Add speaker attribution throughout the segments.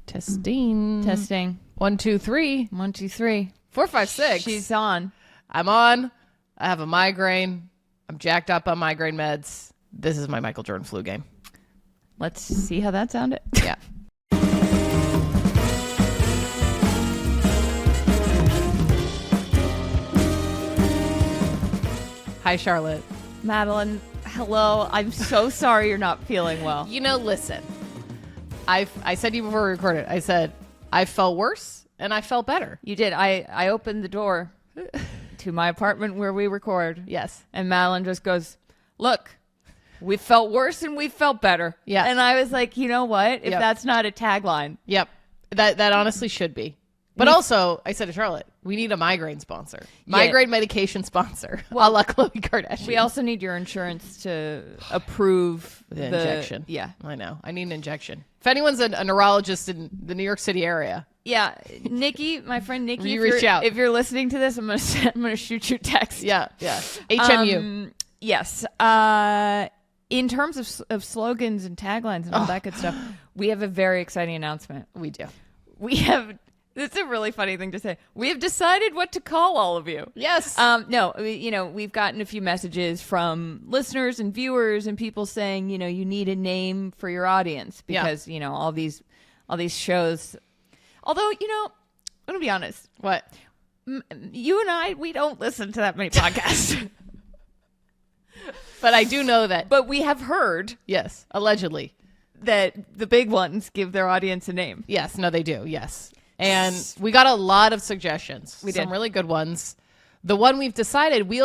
Speaker 1: Testing. 1, 2, 3.
Speaker 2: 1, 2, 3.
Speaker 1: 4, 5, 6.
Speaker 2: She's on.
Speaker 1: I'm on. I have a migraine. I'm jacked up on migraine meds. This is my Michael Jordan flu game.
Speaker 2: Let's see how that sounded.
Speaker 1: Yeah. Hi, Charlotte.
Speaker 2: Madeline, hello. I'm so sorry you're not feeling well.
Speaker 1: You know, listen. I said to you before we recorded, I said, I felt worse and I felt better.
Speaker 2: You did. I opened the door to my apartment where we record.
Speaker 1: Yes.
Speaker 2: And Madeline just goes, look, we felt worse and we felt better.
Speaker 1: Yeah.
Speaker 2: And I was like, you know what? If that's not a tagline.
Speaker 1: Yep. That honestly should be. But also, I said to Charlotte, we need a migraine sponsor. Migraine medication sponsor. Well, a la Khloe Kardashian.
Speaker 2: We also need your insurance to approve
Speaker 1: the injection.
Speaker 2: Yeah.
Speaker 1: I know. I need an injection. If anyone's a neurologist in the New York City area.
Speaker 2: Yeah. Nikki, my friend Nikki.
Speaker 1: You reach out.
Speaker 2: If you're listening to this, I'm gonna shoot you a text.
Speaker 1: Yeah. Yeah. HMU.
Speaker 2: Yes. In terms of slogans and taglines and all that good stuff, we have a very exciting announcement.
Speaker 1: We do.
Speaker 2: It's a really funny thing to say. We have decided what to call all of you.
Speaker 1: Yes.
Speaker 2: We've gotten a few messages from listeners and viewers and people saying, you need a name for your audience because, all these shows. Although, I'm going to be honest.
Speaker 1: What?
Speaker 2: You and I, we don't listen to that many podcasts.
Speaker 1: But I do know that.
Speaker 2: But we have heard.
Speaker 1: Yes. Allegedly.
Speaker 2: That the big ones give their audience a name.
Speaker 1: Yes. No, they do. Yes. And we got a lot of suggestions.
Speaker 2: We did.
Speaker 1: Some really good ones. The one we've decided, we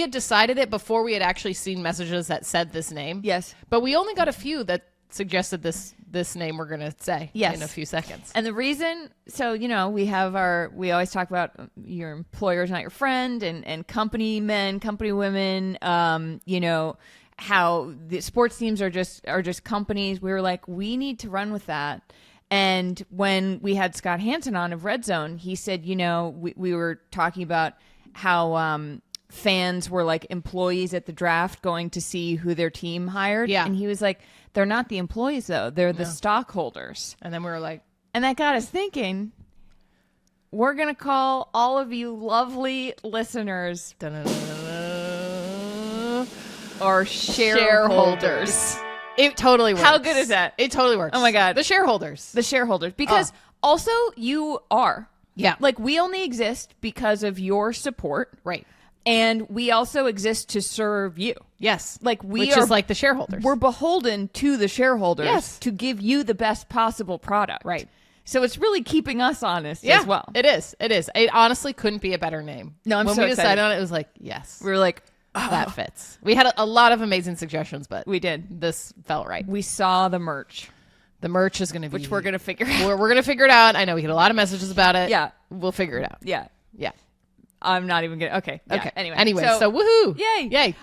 Speaker 1: had decided it before we had actually seen messages that said this name.
Speaker 2: Yes.
Speaker 1: But we only got a few that suggested this name we're going to say in a few seconds.
Speaker 2: And the reason, we always talk about your employer's not your friend and company men, company women, how the sports teams are just companies. We were like, we need to run with that. And when we had Scott Hansen on of Red Zone, he said, we were talking about how fans were like employees at the draft going to see who their team hired.
Speaker 1: Yeah.
Speaker 2: And he was like, they're not the employees, though. They're the stockholders.
Speaker 1: And then we were like.
Speaker 2: And that got us thinking, we're going to call all of you lovely listeners or shareholders.
Speaker 1: It totally works.
Speaker 2: How good is that?
Speaker 1: It totally works.
Speaker 2: Oh my God.
Speaker 1: The shareholders.
Speaker 2: Because also you are.
Speaker 1: Yeah.
Speaker 2: Like we only exist because of your support.
Speaker 1: Right.
Speaker 2: And we also exist to serve you.
Speaker 1: Yes.
Speaker 2: Like
Speaker 1: Which is like the shareholders.
Speaker 2: We're beholden to the shareholders to give you the best possible product.
Speaker 1: Right.
Speaker 2: So it's really keeping us honest as well.
Speaker 1: It is. It honestly couldn't be a better name.
Speaker 2: No,
Speaker 1: when
Speaker 2: so
Speaker 1: we
Speaker 2: excited
Speaker 1: decided on it, it was like, yes.
Speaker 2: We were like,
Speaker 1: that fits. We had a lot of amazing suggestions, but
Speaker 2: we did.
Speaker 1: This felt right.
Speaker 2: We saw the merch.
Speaker 1: The merch is going to be...
Speaker 2: Which we're going to figure out.
Speaker 1: We're going to figure it out. I know we get a lot of messages about it.
Speaker 2: Yeah.
Speaker 1: We'll figure it out.
Speaker 2: Yeah.
Speaker 1: Yeah.
Speaker 2: I'm not even going to... Okay. Yeah.
Speaker 1: Okay.
Speaker 2: Anyway.
Speaker 1: So woohoo.
Speaker 2: Yay.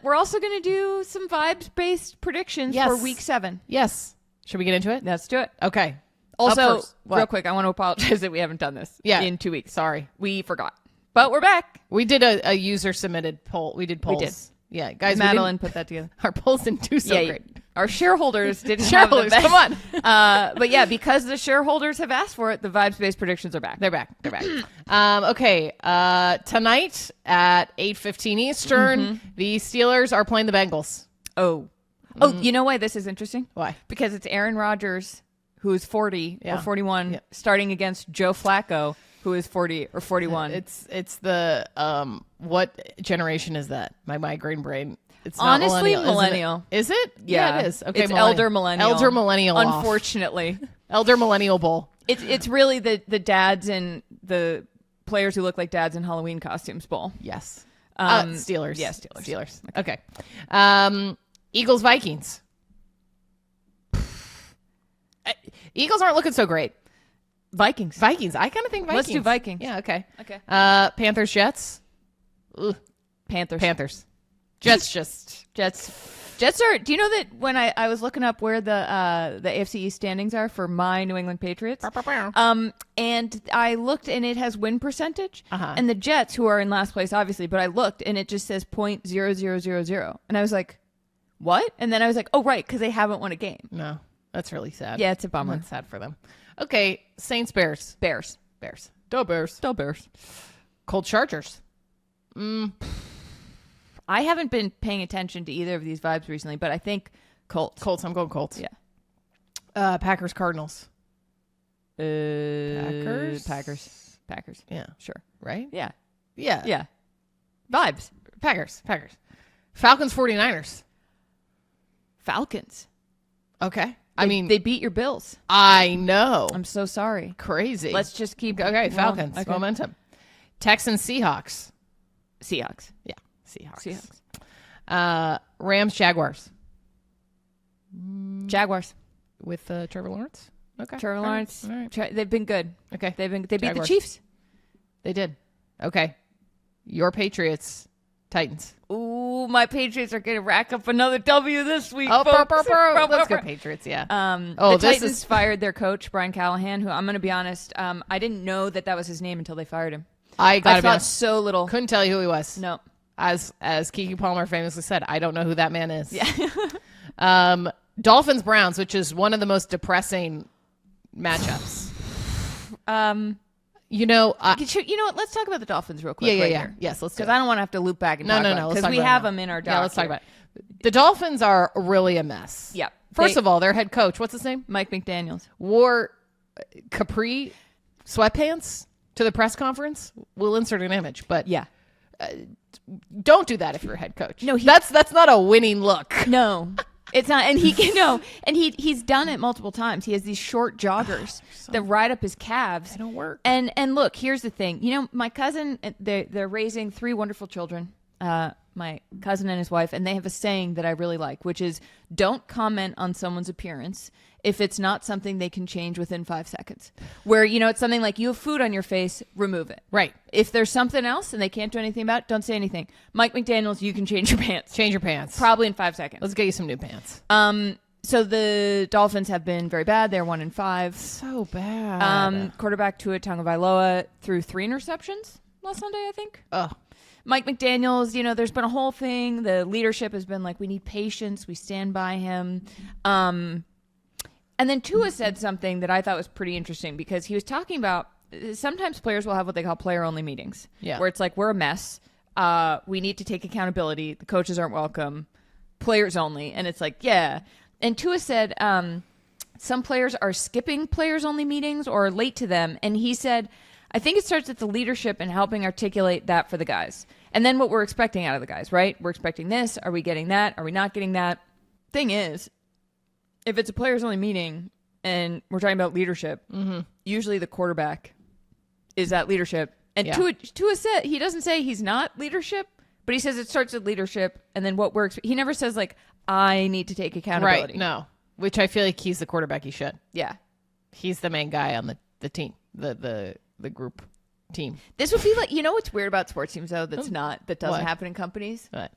Speaker 2: We're also going to do some vibes-based predictions for week 7.
Speaker 1: Yes. Should we get into it?
Speaker 2: Let's do it.
Speaker 1: Okay.
Speaker 2: Also, real quick, I want to apologize that we haven't done this in 2 weeks.
Speaker 1: Sorry.
Speaker 2: We forgot. But we're back.
Speaker 1: We did a user-submitted poll. We did polls.
Speaker 2: We did.
Speaker 1: Yeah, guys.
Speaker 2: Madeline put that together.
Speaker 1: Our polls didn't do so great.
Speaker 2: Our shareholders didn't have the best.
Speaker 1: Come on.
Speaker 2: But yeah, because the shareholders have asked for it, the vibes-based predictions are back.
Speaker 1: They're back. Okay. Tonight at 8:15 Eastern, the Steelers are playing the Bengals.
Speaker 2: Oh, you know why this is interesting?
Speaker 1: Why?
Speaker 2: Because it's Aaron Rodgers, who is 40 or 41, starting against Joe Flacco, who is 40 or 41.
Speaker 1: It's the what generation is that? My migraine brain. It's
Speaker 2: honestly
Speaker 1: not
Speaker 2: millennial.
Speaker 1: Is it?
Speaker 2: Yeah,
Speaker 1: it is. Okay,
Speaker 2: it's elder millennial.
Speaker 1: Elder millennial.
Speaker 2: Unfortunately,
Speaker 1: elder millennial bowl.
Speaker 2: It's really the dads and the players who look like dads in Halloween costumes bowl.
Speaker 1: Yes.
Speaker 2: Steelers.
Speaker 1: Yeah, Steelers. Okay. Eagles Vikings. Eagles aren't looking so great.
Speaker 2: Vikings.
Speaker 1: I kind of think Vikings.
Speaker 2: Let's do Vikings.
Speaker 1: Yeah, okay.
Speaker 2: Okay.
Speaker 1: Panthers, Jets. Ugh.
Speaker 2: Panthers.
Speaker 1: Jets
Speaker 2: are. Do you know that when I was looking up where the AFC East standings are for my New England Patriots, and I looked and it has win percentage, and the Jets, who are in last place obviously, but I looked and it just says .0000, and I was like, what? And then I was like, oh right, because they haven't won a game.
Speaker 1: No. That's really sad.
Speaker 2: Yeah, it's a bummer.
Speaker 1: That's sad for them. Okay, Saints, Bears.
Speaker 2: Bears.
Speaker 1: Go Bears. Colts, Chargers.
Speaker 2: I haven't been paying attention to either of these vibes recently, but I think Colts.
Speaker 1: I'm going Colts.
Speaker 2: Yeah.
Speaker 1: Packers, Cardinals.
Speaker 2: Packers.
Speaker 1: Yeah.
Speaker 2: Sure.
Speaker 1: Right?
Speaker 2: Yeah.
Speaker 1: Yeah.
Speaker 2: Vibes.
Speaker 1: Packers. Falcons, 49ers.
Speaker 2: Falcons.
Speaker 1: Okay.
Speaker 2: They beat your Bills.
Speaker 1: I know.
Speaker 2: I'm so sorry.
Speaker 1: Crazy.
Speaker 2: Let's just keep.
Speaker 1: Okay, Falcons.
Speaker 2: Okay.
Speaker 1: Momentum. Texans, Seahawks.
Speaker 2: Seahawks.
Speaker 1: Yeah, Seahawks. Rams, Jaguars.
Speaker 2: Jaguars.
Speaker 1: With Trevor Lawrence. Okay.
Speaker 2: Trevor Lawrence.
Speaker 1: All right.
Speaker 2: They've been good.
Speaker 1: Okay.
Speaker 2: They beat the
Speaker 1: Jaguars.
Speaker 2: Chiefs.
Speaker 1: They did. Okay. Your Patriots, Titans.
Speaker 2: Ooh, my Patriots are going to rack up another W this week.
Speaker 1: Oh,
Speaker 2: folks.
Speaker 1: let's go Patriots. Yeah.
Speaker 2: The Titans fired their coach Brian Callahan, who I'm going to be honest, I didn't know that was his name until they fired him.
Speaker 1: I
Speaker 2: thought so little.
Speaker 1: Couldn't tell you who he was.
Speaker 2: No.
Speaker 1: As Keke Palmer famously said, I don't know who that man is.
Speaker 2: Yeah.
Speaker 1: Dolphins, Browns, which is one of the most depressing matchups. You know what?
Speaker 2: Let's talk about the Dolphins real quick.
Speaker 1: Yeah. Yes, let's do it.
Speaker 2: Because I don't want to have to loop back and talk about it. Because we have them in our doc.
Speaker 1: Yeah, let's talk about it. The Dolphins are really a mess.
Speaker 2: Yeah.
Speaker 1: First of all, their head coach, what's his name?
Speaker 2: Mike McDaniels.
Speaker 1: Wore capri sweatpants to the press conference. We'll insert an image, but
Speaker 2: yeah,
Speaker 1: don't do that if you're a head coach.
Speaker 2: No,
Speaker 1: that's not a winning look.
Speaker 2: No. It's not, and he's done it multiple times. He has these short joggers that ride up his calves.
Speaker 1: They don't work.
Speaker 2: And look, here's the thing. My cousin, they're raising 3 wonderful children. My cousin and his wife, and they have a saying that I really like, which is, don't comment on someone's appearance if it's not something they can change within 5 seconds. Where, it's something like, you have food on your face, remove it.
Speaker 1: Right.
Speaker 2: If there's something else and they can't do anything about it, don't say anything. Mike McDaniels, you can change your pants.
Speaker 1: Change your pants.
Speaker 2: Probably in 5 seconds.
Speaker 1: Let's get you some new pants.
Speaker 2: So the Dolphins have been very bad. They're 1-5.
Speaker 1: So bad.
Speaker 2: Quarterback Tua Tagovailoa threw 3 interceptions last Sunday, I think.
Speaker 1: Oh.
Speaker 2: Mike McDaniels, there's been a whole thing. The leadership has been like, we need patience. We stand by him. And then Tua said something that I thought was pretty interesting, because he was talking about sometimes players will have what they call player-only meetings.
Speaker 1: Yeah.
Speaker 2: Where it's like, we're a mess. We need to take accountability. The coaches aren't welcome. Players only. And it's like, yeah. And Tua said some players are skipping players-only meetings or late to them. And he said, I think it starts at the leadership and helping articulate that for the guys. And then what we're expecting out of the guys, right? We're expecting this. Are we getting that? Are we not getting that? Thing is, if it's a players-only meeting and we're talking about leadership, usually the quarterback is that leadership. And Tua said, he doesn't say he's not leadership, but he says it starts with leadership, and then what works. He never says, like, I need to take accountability.
Speaker 1: Right, no. Which I feel like he's the quarterback. He should.
Speaker 2: Yeah.
Speaker 1: He's the main guy on the team, the group team.
Speaker 2: This would be like, what's weird about sports teams, though, that doesn't happen in companies?
Speaker 1: What?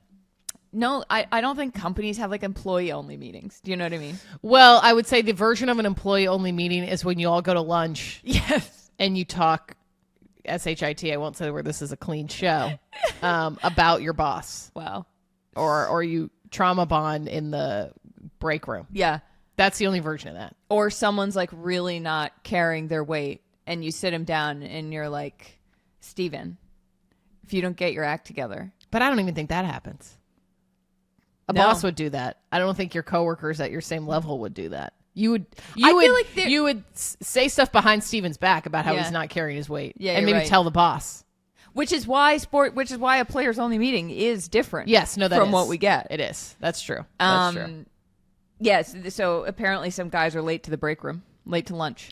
Speaker 2: No, I don't think companies have, like, employee-only meetings. Do you know what I mean?
Speaker 1: Well, I would say the version of an employee-only meeting is when you all go to lunch.
Speaker 2: Yes.
Speaker 1: And you talk, SHIT, I won't say where this is a clean show, about your boss.
Speaker 2: Wow.
Speaker 1: Or you trauma bond in the break room.
Speaker 2: Yeah.
Speaker 1: That's the only version of that.
Speaker 2: Or someone's, like, really not carrying their weight, and you sit him down, and you're like, Steven, if you don't get your act together.
Speaker 1: But I don't even think that happens. A boss would do that. I don't think your coworkers at your same level would do that. You would say stuff behind Steven's back about how he's not carrying his weight.
Speaker 2: Yeah,
Speaker 1: and maybe tell the boss.
Speaker 2: Which is why a players only meeting is different.
Speaker 1: Yes, no,
Speaker 2: from what we get.
Speaker 1: It is. That's true. That's true.
Speaker 2: Yes, so apparently some guys are late to the break room, late to lunch.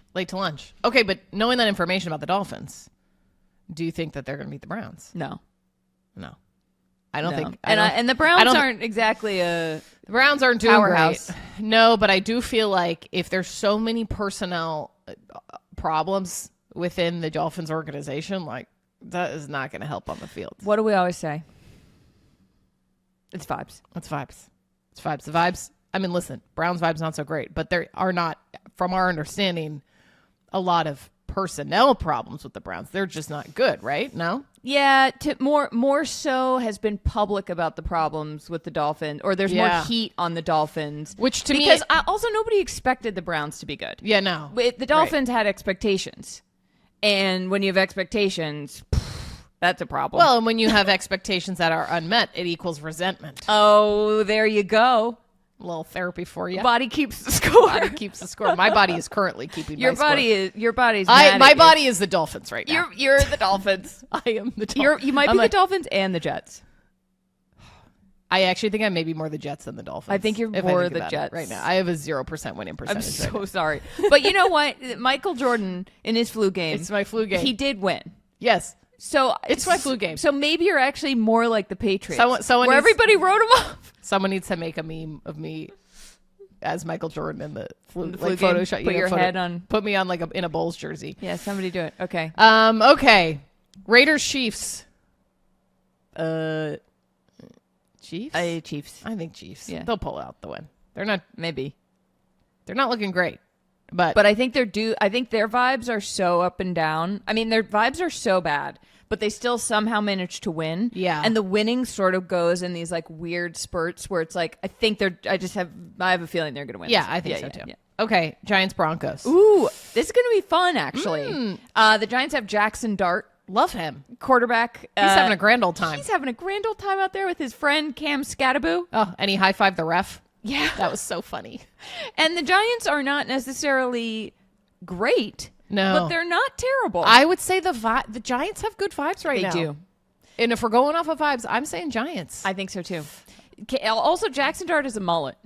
Speaker 1: Okay, but knowing that information about the Dolphins, do you think that they're going to beat the Browns?
Speaker 2: No.
Speaker 1: I don't think.
Speaker 2: And the Browns aren't exactly
Speaker 1: the Browns aren't doing
Speaker 2: powerhouse.
Speaker 1: Great. No, but I do feel like if there's so many personnel problems within the Dolphins organization, like, that is not going to help on the field.
Speaker 2: What do we always say? It's vibes.
Speaker 1: It's vibes. The vibes. I mean, listen, Browns vibes not so great, but there are not, from our understanding, a lot of personnel problems with the Browns. They're just not good, right? No?
Speaker 2: Yeah, more so has been public about the problems with the Dolphins, or there's more heat on the Dolphins.
Speaker 1: Which to me...
Speaker 2: Because also nobody expected the Browns to be good.
Speaker 1: Yeah, no.
Speaker 2: The Dolphins had expectations. And when you have expectations, that's a problem.
Speaker 1: Well, and when you have expectations that are unmet, it equals resentment.
Speaker 2: Oh, there you go.
Speaker 1: A little therapy for you.
Speaker 2: Body keeps the score.
Speaker 1: Body keeps the score. My body is currently keeping
Speaker 2: your
Speaker 1: my score.
Speaker 2: Your body's mad
Speaker 1: my
Speaker 2: at
Speaker 1: body
Speaker 2: you.
Speaker 1: is the Dolphins right now.
Speaker 2: You're the Dolphins.
Speaker 1: I am the Dolphins.
Speaker 2: You might be the Dolphins and the Jets.
Speaker 1: I actually think I may be more the Jets than the Dolphins.
Speaker 2: I think you're more the Jets
Speaker 1: right now. I have a 0% winning percentage.
Speaker 2: I'm so sorry. But you know what? Michael Jordan in his flu game.
Speaker 1: It's my flu game.
Speaker 2: He did win.
Speaker 1: Yes.
Speaker 2: So
Speaker 1: it's my flu game.
Speaker 2: So maybe you're actually more like the Patriots.
Speaker 1: Someone
Speaker 2: where everybody wrote him off.
Speaker 1: Someone needs to make a meme of me as Michael Jordan in the flu
Speaker 2: game.
Speaker 1: Photoshop.
Speaker 2: Put your head on.
Speaker 1: Put me on in a Bulls jersey.
Speaker 2: Yeah, somebody do it. Okay.
Speaker 1: Okay. Raiders Chiefs. Chiefs?
Speaker 2: Chiefs.
Speaker 1: I think Chiefs.
Speaker 2: Yeah.
Speaker 1: They'll pull out the win. They're not looking great. But
Speaker 2: I think I think their vibes are so up and down. I mean, their vibes are so bad, but they still somehow manage to win.
Speaker 1: Yeah.
Speaker 2: And the winning sort of goes in these like weird spurts where it's like I have a feeling they're going to win.
Speaker 1: Yeah, I think so too. Yeah. Okay, Giants Broncos.
Speaker 2: Ooh, this is going to be fun actually. The Giants have Jackson Dart.
Speaker 1: Love him.
Speaker 2: Quarterback.
Speaker 1: He's having a grand old time.
Speaker 2: He's having a grand old time out there with his friend Cam Scattaboo.
Speaker 1: Oh, and he high-fived the ref.
Speaker 2: Yeah.
Speaker 1: That was so funny.
Speaker 2: And the Giants are not necessarily great.
Speaker 1: No.
Speaker 2: But they're not terrible.
Speaker 1: I would say the Giants have good vibes right now.
Speaker 2: They do.
Speaker 1: And if we're going off of vibes, I'm saying Giants.
Speaker 2: I think so too. Also, Jackson Dart is a mullet.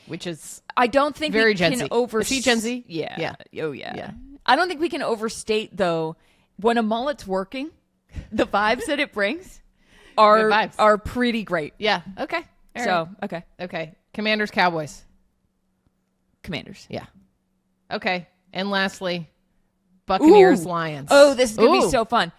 Speaker 1: Which is
Speaker 2: I don't think
Speaker 1: very
Speaker 2: we
Speaker 1: Gen
Speaker 2: can
Speaker 1: Z.
Speaker 2: overstate.
Speaker 1: Is he Gen Z?
Speaker 2: Yeah.
Speaker 1: Yeah.
Speaker 2: Oh, yeah. I don't think we can overstate, though, when a mullet's working, the vibes that it brings are pretty great.
Speaker 1: Yeah. Okay. Okay. Commanders, Cowboys.
Speaker 2: Commanders.
Speaker 1: Yeah. Okay. And lastly, Buccaneers, Lions.
Speaker 2: Oh, this is going to be so fun.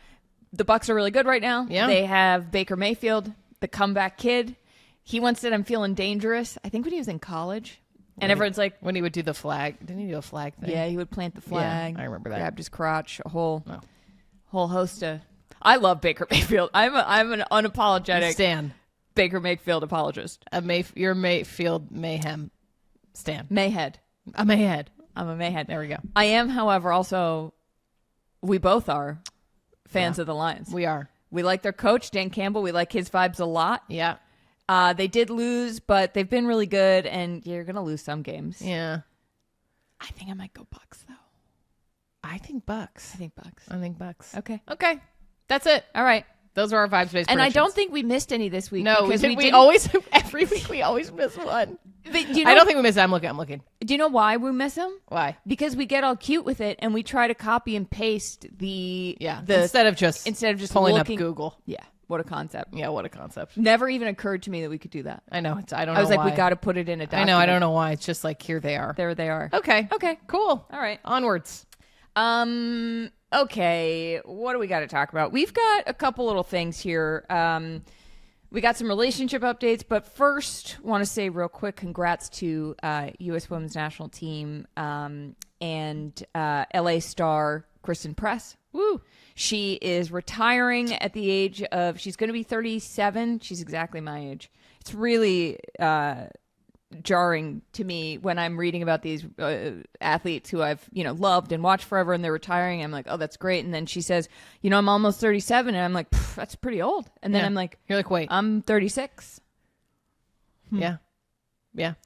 Speaker 2: The Bucs are really good right now.
Speaker 1: Yeah.
Speaker 2: They have Baker Mayfield, the comeback kid. He once said, I'm feeling dangerous. I think when he was in college. And everyone's like...
Speaker 1: When he would do the flag. Didn't he do a flag thing?
Speaker 2: Yeah, he would plant the flag.
Speaker 1: Yeah, I remember that.
Speaker 2: Grabbed his crotch. A whole host of... I love Baker Mayfield. I'm an unapologetic...
Speaker 1: Stan.
Speaker 2: Baker Mayfield apologist.
Speaker 1: You're Mayfield Mayhem Stan.
Speaker 2: Mayhead.
Speaker 1: A Mayhead.
Speaker 2: I'm a Mayhead.
Speaker 1: There we go.
Speaker 2: I am, however, also... We both are fans of the Lions.
Speaker 1: We are.
Speaker 2: We like their coach, Dan Campbell. We like his vibes a lot.
Speaker 1: Yeah.
Speaker 2: They did lose, but they've been really good, and you're going to lose some games.
Speaker 1: Yeah.
Speaker 2: I think I might go Bucks, though.
Speaker 1: I think Bucks.
Speaker 2: Okay.
Speaker 1: Okay. That's it.
Speaker 2: All right.
Speaker 1: Those are our vibes-based
Speaker 2: And I don't think we missed any this week.
Speaker 1: No,
Speaker 2: because
Speaker 1: we always, every week we always miss one.
Speaker 2: But
Speaker 1: I don't think we missed it. I'm looking.
Speaker 2: Do you know why we miss them?
Speaker 1: Why?
Speaker 2: Because we get all cute with it, and we try to copy and paste
Speaker 1: instead of just pulling
Speaker 2: looking,
Speaker 1: up Google.
Speaker 2: Yeah. What a concept.
Speaker 1: Yeah, what a concept.
Speaker 2: Never even occurred to me that we could do that.
Speaker 1: I know. I don't know
Speaker 2: I was like,
Speaker 1: why.
Speaker 2: we got to put it in a document.
Speaker 1: I know. I don't know why. It's just like, here they are.
Speaker 2: There they are.
Speaker 1: Okay. Cool.
Speaker 2: All right.
Speaker 1: Onwards.
Speaker 2: Okay. What do we got to talk about? We've got a couple little things here. We got some relationship updates, but first, want to say real quick, congrats to U.S. Women's National Team and LA star Christen Press.
Speaker 1: Woo!
Speaker 2: She is retiring at the age of, she's going to be 37. She's exactly my age. It's really jarring to me when I'm reading about these athletes who I've, loved and watched forever, and they're retiring. I'm like, oh, that's great. And then she says, I'm almost 37. And I'm like, that's pretty old. And then I'm like,
Speaker 1: you're like, wait,
Speaker 2: I'm 36.
Speaker 1: Yeah.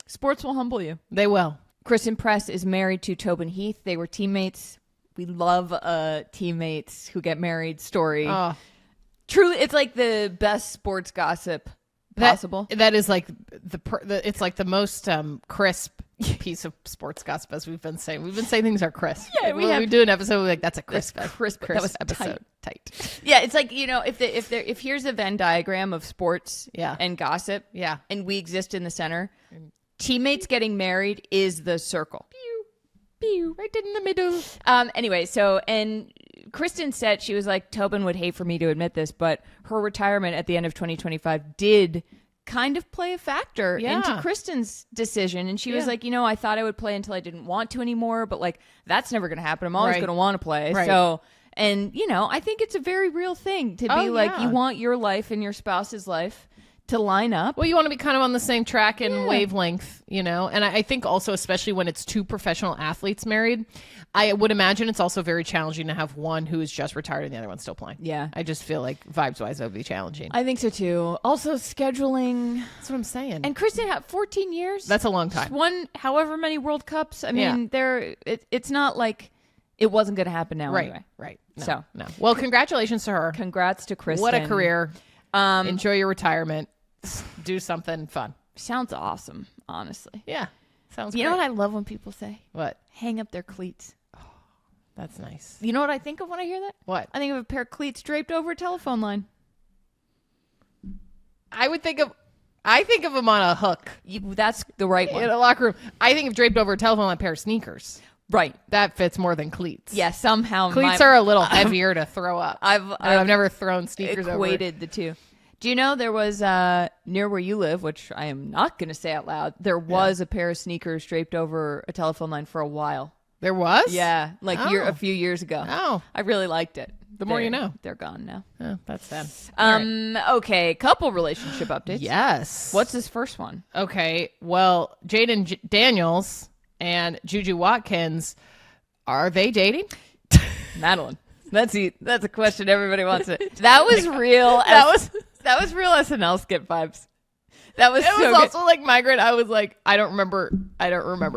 Speaker 2: Sports will humble you.
Speaker 1: They will.
Speaker 2: Christen Press is married to Tobin Heath. They were teammates. We love teammates who get married story.
Speaker 1: Oh.
Speaker 2: Truly, it's like the best sports gossip possible.
Speaker 1: That is like it's like the most crisp piece of sports gossip, as we've been saying. We've been saying things are crisp.
Speaker 2: Yeah,
Speaker 1: we do an episode, we're like, that's a crisp
Speaker 2: that was
Speaker 1: episode. Tight.
Speaker 2: Yeah, it's like, if here's a Venn diagram of sports and gossip, and we exist in the center, teammates getting married is the circle.
Speaker 1: Pew, right in the middle.
Speaker 2: Anyway, and Christen said, she was like, Tobin would hate for me to admit this, but her retirement at the end of 2025 did kind of play a factor into Christen's decision. And she was like, I thought I would play until I didn't want to anymore, but like, that's never going to happen. I'm always going to want to play. Right. So And, I think it's a very real thing to be you want your life and your spouse's life to line up.
Speaker 1: Well, you want to be kind of on the same track and wavelength, and I think also, especially when it's two professional athletes married, I would imagine it's also very challenging to have one who is just retired and the other one's still playing.
Speaker 2: Yeah.
Speaker 1: I just feel like vibes-wise that would be challenging.
Speaker 2: I think so too. Also scheduling.
Speaker 1: That's what I'm saying.
Speaker 2: And Christen had 14 years.
Speaker 1: That's a long time.
Speaker 2: She's won however many World Cups. I mean, it's not like it wasn't going to happen now anyway.
Speaker 1: Right.
Speaker 2: No.
Speaker 1: Well, congratulations to her.
Speaker 2: Congrats to Christen.
Speaker 1: What a career. Enjoy your retirement. Do something fun.
Speaker 2: Sounds awesome, honestly.
Speaker 1: Yeah. Sounds
Speaker 2: You
Speaker 1: great.
Speaker 2: know what I love when people say?
Speaker 1: What?
Speaker 2: Hang up their cleats.
Speaker 1: That's nice.
Speaker 2: You know what I think of when I hear that?
Speaker 1: What?
Speaker 2: I think of a pair of cleats draped over a telephone line.
Speaker 1: I think of them on a hook.
Speaker 2: That's the right one.
Speaker 1: In a locker room. I think of draped over a telephone on a pair of sneakers.
Speaker 2: Right.
Speaker 1: That fits more than cleats.
Speaker 2: Yeah, somehow.
Speaker 1: Cleats are a little heavier to throw up. I've never thrown sneakers
Speaker 2: equated
Speaker 1: over.
Speaker 2: the two. Do you know there was near where you live, which I am not going to say out loud, there was a pair of sneakers draped over a telephone line for a while.
Speaker 1: There was?
Speaker 2: Yeah, a few years ago.
Speaker 1: Oh.
Speaker 2: I really liked it.
Speaker 1: The more you know.
Speaker 2: They're gone now.
Speaker 1: Oh, that's sad.
Speaker 2: Okay, couple relationship updates.
Speaker 1: Yes.
Speaker 2: What's this first one?
Speaker 1: Okay, well, Jayden Daniels and Juju Watkins, are they dating?
Speaker 2: Madeline. That's a question everybody wants to. That was real. That was real SNL skit vibes. It was
Speaker 1: also like migraine. I was like, I don't remember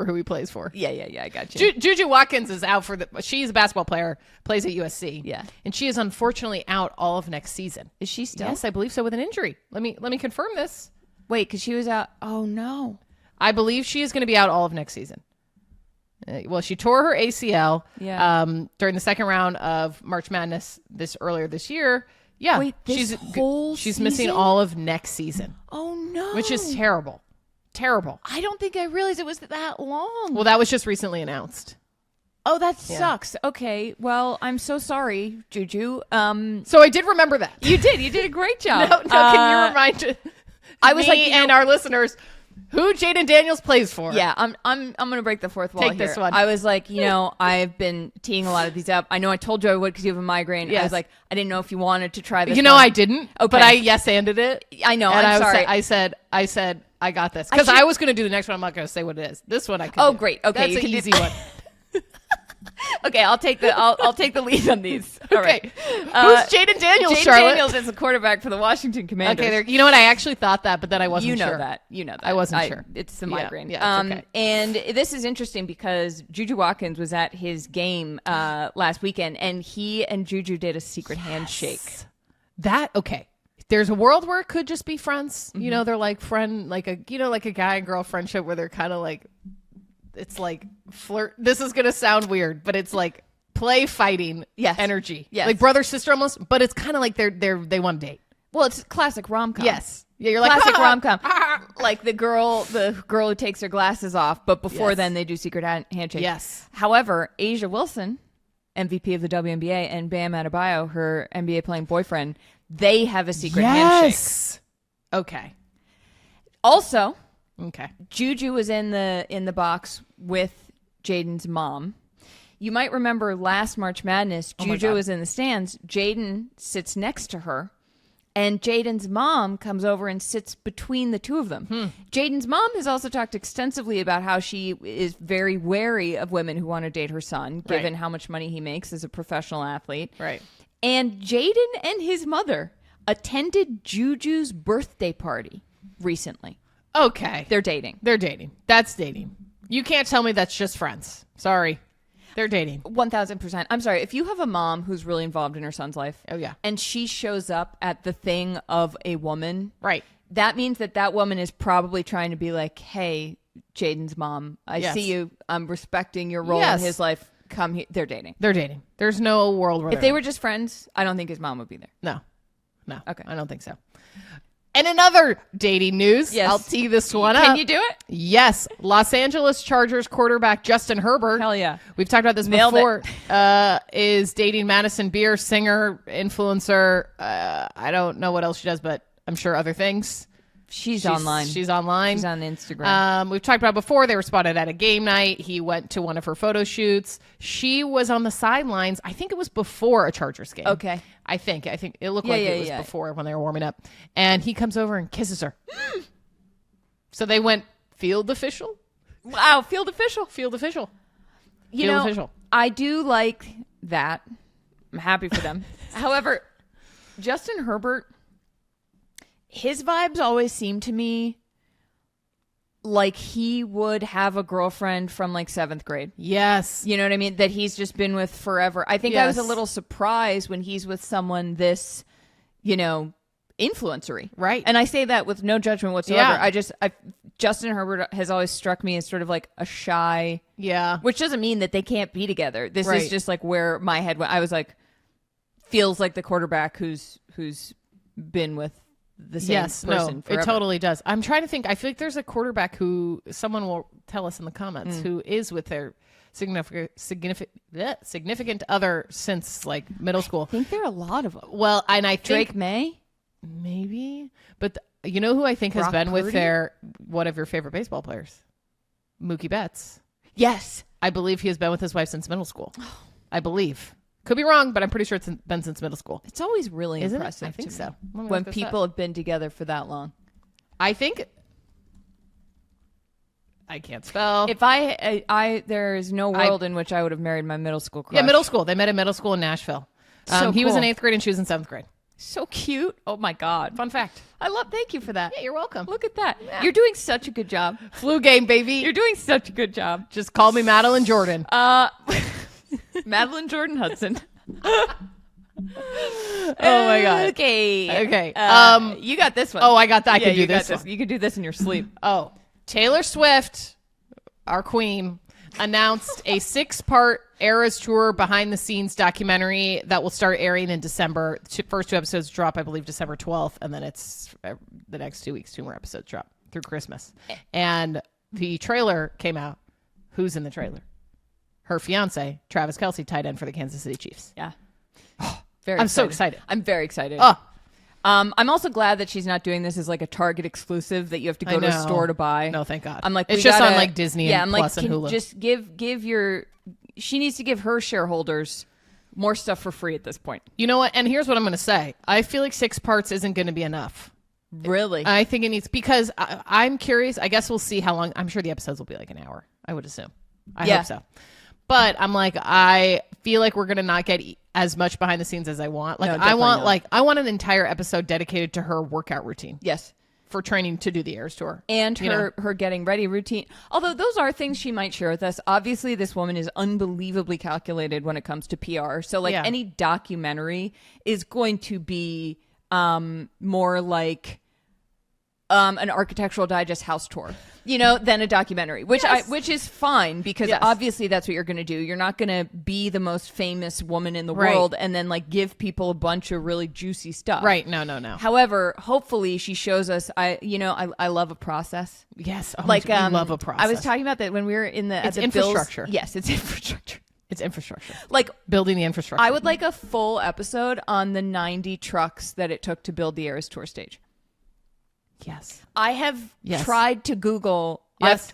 Speaker 1: who he plays for.
Speaker 2: Yeah, I got you.
Speaker 1: Juju Watkins is out she's a basketball player, plays at USC.
Speaker 2: Yeah.
Speaker 1: And she is unfortunately out all of next season.
Speaker 2: Is she still?
Speaker 1: Yes, I believe so, with an injury. Let me confirm this.
Speaker 2: Wait, because she was out. Oh no.
Speaker 1: I believe she is going to be out all of next season. Well, she tore her ACL during the second round of March Madness earlier this year. Yeah.
Speaker 2: Wait,
Speaker 1: she's missing all of next season.
Speaker 2: Oh no.
Speaker 1: Which is terrible. Terrible.
Speaker 2: I don't think I realized it was that long.
Speaker 1: Well, that was just recently announced.
Speaker 2: Oh, that sucks. Okay. Well, I'm so sorry, Juju.
Speaker 1: So I did remember that.
Speaker 2: You did. You did a great job.
Speaker 1: No, can you remind me and our listeners who Jayden Daniels plays for?
Speaker 2: Yeah, I'm gonna break the fourth wall.
Speaker 1: Take this one.
Speaker 2: I was like, I've been teeing a lot of these up. I know I told you I would because you have a migraine.
Speaker 1: Yes.
Speaker 2: I was like, I didn't know if you wanted to try this.
Speaker 1: I didn't.
Speaker 2: Okay.
Speaker 1: But I yes-anded it.
Speaker 2: I know.
Speaker 1: And
Speaker 2: I'm sorry.
Speaker 1: I said I got this because I was going to do the next one. I'm not going to say what it is. This one I can.
Speaker 2: Oh, great. Okay,
Speaker 1: that's an easy one.
Speaker 2: Okay, I'll take the lead on these. All right.
Speaker 1: Who's Jayden Daniels?
Speaker 2: Jayden
Speaker 1: Charlotte
Speaker 2: Daniels is the quarterback for the Washington Commanders.
Speaker 1: Okay, you know what? I actually thought that, but then I wasn't sure.
Speaker 2: You know that.
Speaker 1: I wasn't sure.
Speaker 2: It's the migraine.
Speaker 1: Yeah, it's okay.
Speaker 2: And this is interesting because Juju Watkins was at his game last weekend, and he and Juju did a secret handshake.
Speaker 1: Okay. There's a world where it could just be friends. Mm-hmm. They're like friend, like a guy and girl friendship where they're kind of like, it's like flirt. This is going to sound weird, but it's like play fighting energy.
Speaker 2: Yes.
Speaker 1: Like brother, sister almost, but it's kind of like they want to date.
Speaker 2: Well, it's classic rom-com.
Speaker 1: Yes. Yeah, you're like
Speaker 2: classic rom-com. Like the girl who takes her glasses off, but before then they do secret handshake.
Speaker 1: Yes.
Speaker 2: However, A'ja Wilson, MVP of the WNBA, and Bam Adebayo, her NBA playing boyfriend, they have a secret handshake.
Speaker 1: Okay.
Speaker 2: Also,
Speaker 1: okay.
Speaker 2: Juju was in the box with Jayden's mom. You might remember last March Madness, Juju was in the stands. Jayden sits next to her, and Jayden's mom comes over and sits between the two of them. Jayden's mom has also talked extensively about how she is very wary of women who want to date her son, given how much money he makes as a professional athlete.
Speaker 1: Right.
Speaker 2: And Jayden and his mother attended Juju's birthday party recently.
Speaker 1: Okay.
Speaker 2: They're dating.
Speaker 1: That's dating. You can't tell me that's just friends. Sorry. They're dating.
Speaker 2: 1,000%. I'm sorry. If you have a mom who's really involved in her son's life.
Speaker 1: Oh, yeah.
Speaker 2: And she shows up at the thing of a woman.
Speaker 1: Right.
Speaker 2: That means that woman is probably trying to be like, hey, Jayden's mom, I see you. I'm respecting your role in his life. Come here. They're dating.
Speaker 1: There's no world where
Speaker 2: if they were just friends, I don't think his mom would be there.
Speaker 1: No.
Speaker 2: Okay.
Speaker 1: I don't think so. And another dating news.
Speaker 2: Yes.
Speaker 1: I'll tee this one up.
Speaker 2: Can you do it?
Speaker 1: Yes. Los Angeles Chargers quarterback Justin Herbert.
Speaker 2: Hell yeah.
Speaker 1: We've talked about this before. Is dating Madison Beer, singer, influencer. I don't know what else she does, but I'm sure other things.
Speaker 2: She's online.
Speaker 1: She's online.
Speaker 2: She's on Instagram.
Speaker 1: We've talked about before. They were spotted at a game night. He went to one of her photo shoots. She was on the sidelines. I think it was bofore a Chargers game.
Speaker 2: Okay.
Speaker 1: I think it looked like it was before when they were warming up. And he comes over and kisses her. So they went field official.
Speaker 2: Wow, field official.
Speaker 1: Field official.
Speaker 2: You know, I do like that. I'm happy for them. However, Justin Herbert, his vibes always seem to me like he would have a girlfriend from like 7th grade.
Speaker 1: Yes.
Speaker 2: You know what I mean? That he's just been with forever. I think I was a little surprised when he's with someone this, influencery.
Speaker 1: Right.
Speaker 2: And I say that with no judgment whatsoever. Yeah. Justin Herbert has always struck me as sort of like a shy.
Speaker 1: Yeah.
Speaker 2: Which doesn't mean that they can't be together. This is just like where my head went. I was like, feels like the quarterback who's been with the same person forever.
Speaker 1: It totally does. I'm trying to think. I feel like there's a quarterback who someone will tell us in the comments who is with their significant other since like middle school.
Speaker 2: I think there are a lot of them.
Speaker 1: Well, and I think
Speaker 2: Drake May,
Speaker 1: maybe, but you know who I think has been with one of your favorite baseball players, Mookie Betts.
Speaker 2: Yes,
Speaker 1: I believe he has been with his wife since middle school. I believe. Could be wrong, but I'm pretty sure it's been since middle school.
Speaker 2: It's always really impressive.
Speaker 1: I think so.
Speaker 2: When people have been together for that long.
Speaker 1: I think I can't spell.
Speaker 2: If there is no world in which I would have married my middle school crush.
Speaker 1: Yeah, middle school. They met in middle school in Nashville. He was in 8th grade and she was in 7th grade.
Speaker 2: So cute. Oh my God.
Speaker 1: Fun fact.
Speaker 2: Thank you for that.
Speaker 1: Yeah, you're welcome.
Speaker 2: Look at that. Yeah. You're doing such a good job.
Speaker 1: Flu game, baby.
Speaker 2: You're doing such a good job.
Speaker 1: Just call me Madeline Jordan.
Speaker 2: Madeline Jordan Hudson.
Speaker 1: Oh my God.
Speaker 2: Okay. You got this one.
Speaker 1: Oh, I got that. I can do this one.
Speaker 2: You can do this in your sleep.
Speaker 1: Oh, Taylor Swift, our queen, announced a 6-part Eras Tour behind-the-scenes documentary that will start airing in December. First 2 episodes drop, I believe, December 12th, and then it's the next 2 weeks, 2 more episodes drop through Christmas. And the trailer came out. Who's in the trailer? Her fiance, Travis Kelce, tight end for the Kansas City Chiefs.
Speaker 2: Yeah.
Speaker 1: I'm so excited.
Speaker 2: I'm very excited.
Speaker 1: Oh.
Speaker 2: I'm also glad that she's not doing this as like a Target exclusive that you have to go to a store to buy.
Speaker 1: No, thank God.
Speaker 2: I'm like,
Speaker 1: it's just on like Disney and Plus and Hulu.
Speaker 2: Just give she needs to give her shareholders more stuff for free at this point.
Speaker 1: You know what? And here's what I'm going to say. I feel like 6 parts isn't going to be enough.
Speaker 2: Really?
Speaker 1: I think it needs, because I'm curious. I guess we'll see how long. I'm sure the episodes will be like an hour. I would assume. I hope so. But I'm like, I feel like we're going to not get as much behind the scenes as I want. Like, I want an entire episode dedicated to her workout routine.
Speaker 2: Yes.
Speaker 1: For training to do the Eras Tour.
Speaker 2: And her getting ready routine. Although those are things she might share with us. Obviously, this woman is unbelievably calculated when it comes to PR. So any documentary is going to be more like an Architectural Digest house tour, than a documentary, which is fine, because obviously that's what you're going to do. You're not going to be the most famous woman in the world and then like give people a bunch of really juicy stuff.
Speaker 1: Right. No.
Speaker 2: However, hopefully she shows us, I love a process.
Speaker 1: Yes. Oh, like, I love a process.
Speaker 2: I was talking about that when we were in the
Speaker 1: infrastructure.
Speaker 2: Yes, it's infrastructure.
Speaker 1: It's infrastructure.
Speaker 2: Like
Speaker 1: building the infrastructure.
Speaker 2: I would like a full episode on the 90 trucks that it took to build the Eras Tour stage.
Speaker 1: Yes.
Speaker 2: I have tried to Google.
Speaker 1: Yes.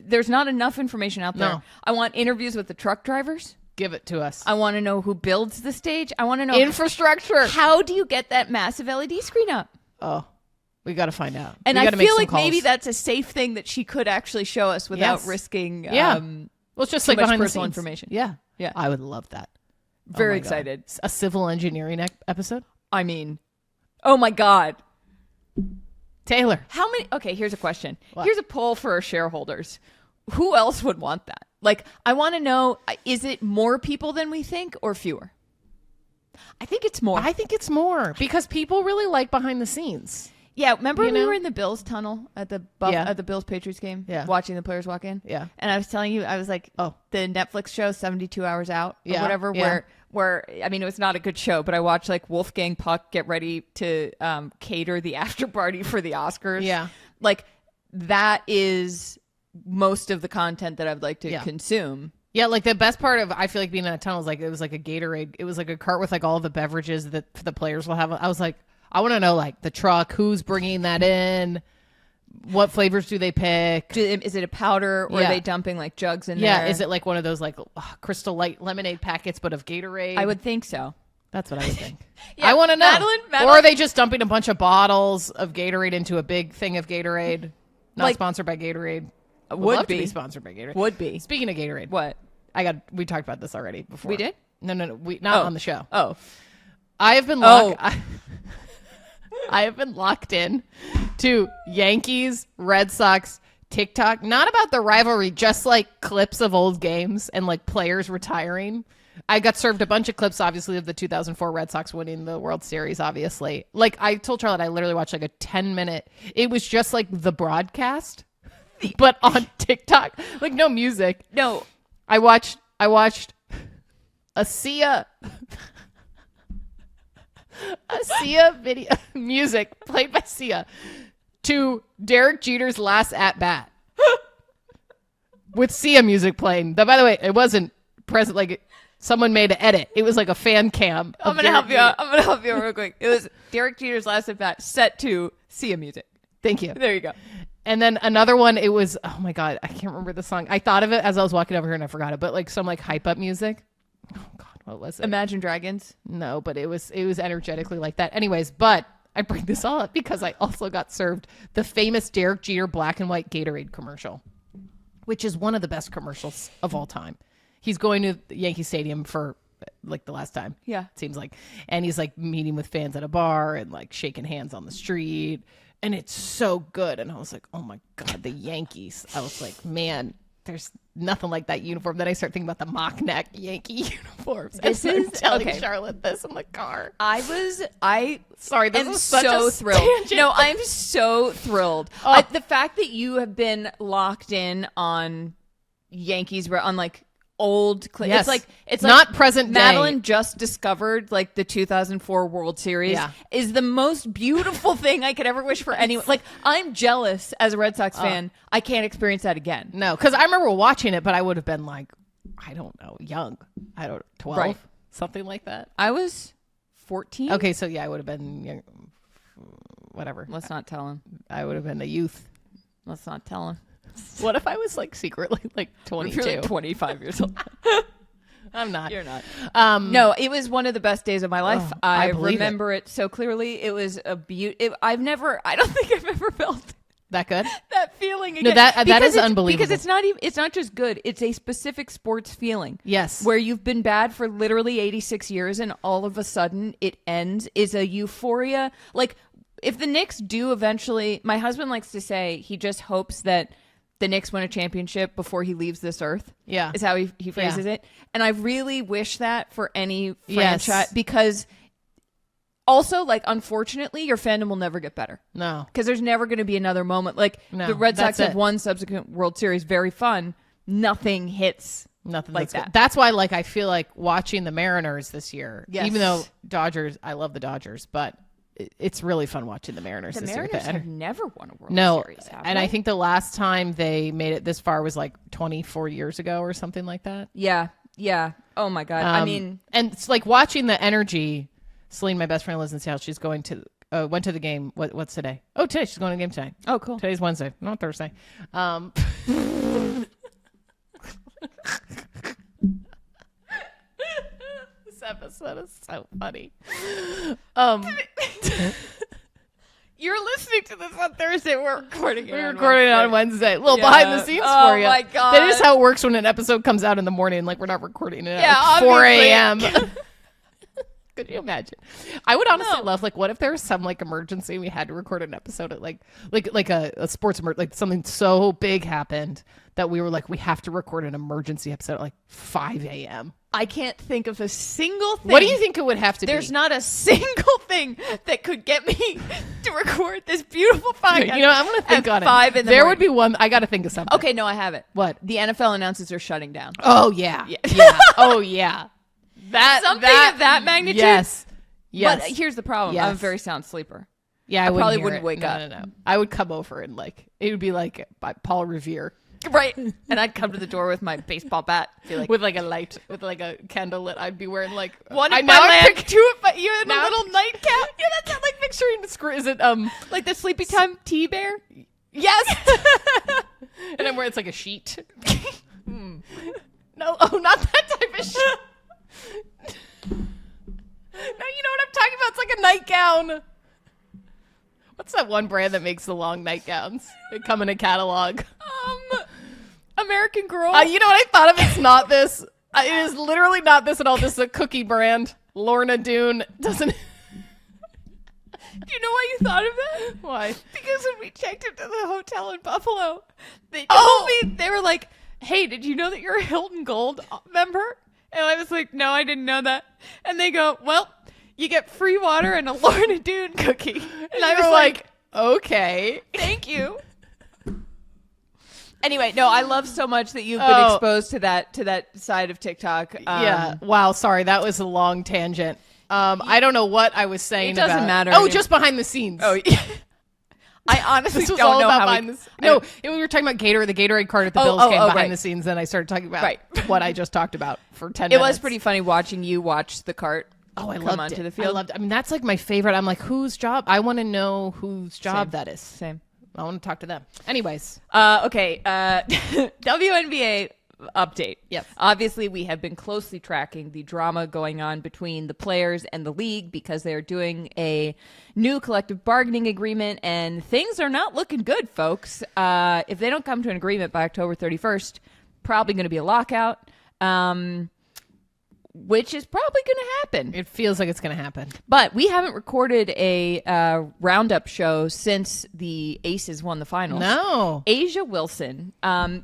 Speaker 2: There's not enough information out there.
Speaker 1: No.
Speaker 2: I want interviews with the truck drivers.
Speaker 1: Give it to us.
Speaker 2: I want to know who builds the stage. I want to know
Speaker 1: infrastructure.
Speaker 2: How do you get that massive LED screen up?
Speaker 1: Oh, we got to find out.
Speaker 2: And I feel like maybe that's a safe thing that she could actually show us without risking.
Speaker 1: Well, it's just like behind
Speaker 2: personal
Speaker 1: the scenes
Speaker 2: information.
Speaker 1: Yeah. I would love that.
Speaker 2: Very excited.
Speaker 1: A civil engineering episode.
Speaker 2: I mean, oh my God.
Speaker 1: Taylor.
Speaker 2: How many? Okay, here's a question.
Speaker 1: What?
Speaker 2: Here's a poll for our shareholders. Who else would want that? Like, I want to know, is it more people than we think or fewer? I think it's more.
Speaker 1: I think it's more because people really like behind the scenes.
Speaker 2: Yeah, remember when we were in the Bills tunnel at the Bills Patriots game? Yeah. Watching the players walk in?
Speaker 1: Yeah.
Speaker 2: And I was telling you, I was like, the Netflix show 72 Hours Out or whatever, where I mean, it was not a good show, but I watched like Wolfgang Puck get ready to cater the after party for the Oscars.
Speaker 1: Yeah.
Speaker 2: Like, that is most of the content that I'd like to consume.
Speaker 1: Yeah, like the best part of I feel like being in a tunnel is like it was like a Gatorade. It was like a cart with like all the beverages that the players will have. I was like, I want to know like the truck, who's bringing that in, what flavors do they pick?
Speaker 2: Is it a powder or are they dumping like jugs in there?
Speaker 1: Yeah, is it like one of those like Crystal Light lemonade packets but of Gatorade?
Speaker 2: I would think so.
Speaker 1: That's what I would think. I want to know.
Speaker 2: Madeline,
Speaker 1: or are they just dumping a bunch of bottles of Gatorade into a big thing of Gatorade? Not sponsored by Gatorade. Would love to be sponsored by Gatorade.
Speaker 2: Would be.
Speaker 1: Speaking of Gatorade.
Speaker 2: What?
Speaker 1: We talked about this already before.
Speaker 2: We did?
Speaker 1: No. Not on the show.
Speaker 2: Oh.
Speaker 1: I have been I have been locked in to Yankees, Red Sox, TikTok, not about the rivalry, just like clips of old games and like players retiring. I got served a bunch of clips, obviously, of the 2004 Red Sox winning the World Series, obviously. Like, I told Charlotte I literally watched like a 10-minute, it was just like the broadcast, but on TikTok. Like, no music.
Speaker 2: No.
Speaker 1: I watched a Sia video music played by Sia to Derek Jeter's last at bat with Sia music playing. Though, by the way, it wasn't present. Like someone made an edit. It was like a fan cam.
Speaker 2: I'm gonna help you out. I'm gonna help you out real quick. It was Derek Jeter's last at bat set to Sia music.
Speaker 1: Thank you.
Speaker 2: There you go.
Speaker 1: And then another one. It was oh my god, I can't remember the song. I thought of it as I was walking over here and I forgot it. But like some like hype up music. Oh god. What was it?
Speaker 2: Imagine Dragons?
Speaker 1: No, but it was energetically like that. Anyways, but I bring this all up because I also got served the famous Derek Jeter black and white Gatorade commercial, which is one of the best commercials of all time. He's going to Yankee Stadium for like the last time.
Speaker 2: Yeah.
Speaker 1: It seems like. And he's like meeting with fans at a bar and like shaking hands on the street. And it's so good. And I was like, oh my God, the Yankees. I was like, man, there's nothing like that uniform. Then I start thinking about the mock neck Yankee uniforms.
Speaker 2: This is
Speaker 1: telling Charlotte this in the car.
Speaker 2: Sorry, this is so thrilled. No, I'm so thrilled. The fact that you have been locked in on Yankees on like old
Speaker 1: yes.
Speaker 2: it's
Speaker 1: not
Speaker 2: like
Speaker 1: present day.
Speaker 2: Madeline just discovered like the 2004 World Series is the most beautiful thing I could ever wish for anyone. Like I'm jealous as a Red Sox fan. I can't experience that again.
Speaker 1: No, because I remember watching it, but I would have been like, I don't know, young. 12,
Speaker 2: right.
Speaker 1: Something like that.
Speaker 2: I was 14.
Speaker 1: Okay, so yeah, I would have been young, whatever.
Speaker 2: Let's not tell him.
Speaker 1: I would have been a youth.
Speaker 2: Let's not tell him.
Speaker 1: What if I was like secretly like 22?
Speaker 2: You're like 25 years old.
Speaker 1: I'm not.
Speaker 2: You're not. No, it was one of the best days of my life. I remember it so clearly. It was a I don't think I've ever felt
Speaker 1: that good.
Speaker 2: That feeling again.
Speaker 1: No, that is unbelievable.
Speaker 2: Because it's not just good. It's a specific sports feeling.
Speaker 1: Yes.
Speaker 2: Where you've been bad for literally 86 years and all of a sudden it ends is a euphoria. Like if the Knicks do eventually, my husband likes to say he just hopes that the Knicks win a championship before he leaves this earth.
Speaker 1: Yeah.
Speaker 2: Is how he phrases it. And I really wish that for any franchise because also, like, unfortunately, your fandom will never get better.
Speaker 1: No.
Speaker 2: Because there's never going to be another moment. Like, the Red Sox have won subsequent World Series. Very fun. Nothing hits
Speaker 1: nothing
Speaker 2: like
Speaker 1: that.
Speaker 2: Good.
Speaker 1: That's why, like, I feel like watching the Mariners this year,
Speaker 2: yes.
Speaker 1: even though I love the Dodgers, but it's really fun watching the Mariners this year.
Speaker 2: The Mariners have never won a World Series, have
Speaker 1: and
Speaker 2: they?
Speaker 1: I think the last time they made it this far was like 24 years ago or something like that.
Speaker 2: Yeah. Yeah. Oh, my God. I mean.
Speaker 1: And it's like watching the energy. Celine, my best friend, lives in Seattle. She's went to the game. What's today? Oh, today. She's going to the game tonight.
Speaker 2: Oh, cool.
Speaker 1: Today's Wednesday, not Thursday. This episode is so funny.
Speaker 2: You're listening to this on Thursday. We're recording it.
Speaker 1: We're recording it on Wednesday. A little behind the scenes for you.
Speaker 2: Oh my God.
Speaker 1: That is how it works when an episode comes out in the morning. Like we're not recording it at 4 a.m. Could you imagine? I would honestly love, like, what if there was some like emergency and we had to record an episode at like a sports like something so big happened that we were like, we have to record an emergency episode at like 5 a.m.
Speaker 2: I can't think of a single thing.
Speaker 1: What do you think it would have to be?
Speaker 2: There's not a single thing that could get me to record this beautiful podcast.
Speaker 1: You know, I'm going to think on it.
Speaker 2: 5 in the
Speaker 1: There
Speaker 2: morning.
Speaker 1: would be one. I got to think of something.
Speaker 2: Okay, no, I have it.
Speaker 1: What?
Speaker 2: The NFL announces they're shutting down.
Speaker 1: Oh, yeah. Yeah. Oh, yeah.
Speaker 2: Something of that magnitude?
Speaker 1: Yes.
Speaker 2: But here's the problem.
Speaker 1: Yes.
Speaker 2: I'm a very sound sleeper.
Speaker 1: Yeah, I
Speaker 2: probably wouldn't wake up.
Speaker 1: No. I would come over and like, it would be like by Paul Revere.
Speaker 2: Right. And I'd come to the door with my baseball bat. Be like,
Speaker 1: with like a light, with like a candle lit. I'd be wearing like
Speaker 2: one in my lamp, two at you in a little nightcap.
Speaker 1: Yeah, that's not like picturing the Is it
Speaker 2: like the Sleepy Time tea bear?
Speaker 1: Yes. And then where it's like a sheet. No, not that type of sheet. No, you know what I'm talking about? It's like a nightgown. What's that one brand that makes the long nightgowns? They come in a catalog.
Speaker 2: American Girl.
Speaker 1: You know what I thought of? It's not this. It is literally not this at all. This is a cookie brand. Lorna Doone doesn't.
Speaker 2: Do you know why you thought of that?
Speaker 1: Why?
Speaker 2: Because when we checked into the hotel in Buffalo, they told me, they were like, hey, did you know that you're a Hilton Gold member? And I was like, no, I didn't know that. And they go, well, you get free water and a Lorna Doone cookie. And I was like,
Speaker 1: okay,
Speaker 2: thank you. Anyway, no, I love so much that you've been exposed to that side of TikTok.
Speaker 1: Yeah. Wow. Sorry, that was a long tangent. I don't know what I was saying.
Speaker 2: It doesn't matter.
Speaker 1: Oh, just behind the scenes.
Speaker 2: Oh, yeah. I honestly don't know how
Speaker 1: we were talking about the Gatorade cart at the Bills game behind the scenes, and I started talking about what I just talked about for 10 minutes.
Speaker 2: It was pretty funny watching you watch the cart.
Speaker 1: Oh, I
Speaker 2: come
Speaker 1: loved
Speaker 2: onto
Speaker 1: it.
Speaker 2: the field.
Speaker 1: I loved it. I mean, that's like my favorite. I'm like, whose job? I want to know whose job that is.
Speaker 2: Same.
Speaker 1: I want to talk to them. Anyways.
Speaker 2: Okay. WNBA update.
Speaker 1: Yes.
Speaker 2: Obviously, we have been closely tracking the drama going on between the players and the league because they're doing a new collective bargaining agreement, and things are not looking good, folks. If they don't come to an agreement by October 31st, probably going to be a lockout. Which is probably going to happen.
Speaker 1: It feels like it's going to happen.
Speaker 2: But we haven't recorded a roundup show since the Aces won the finals.
Speaker 1: No.
Speaker 2: A'ja Wilson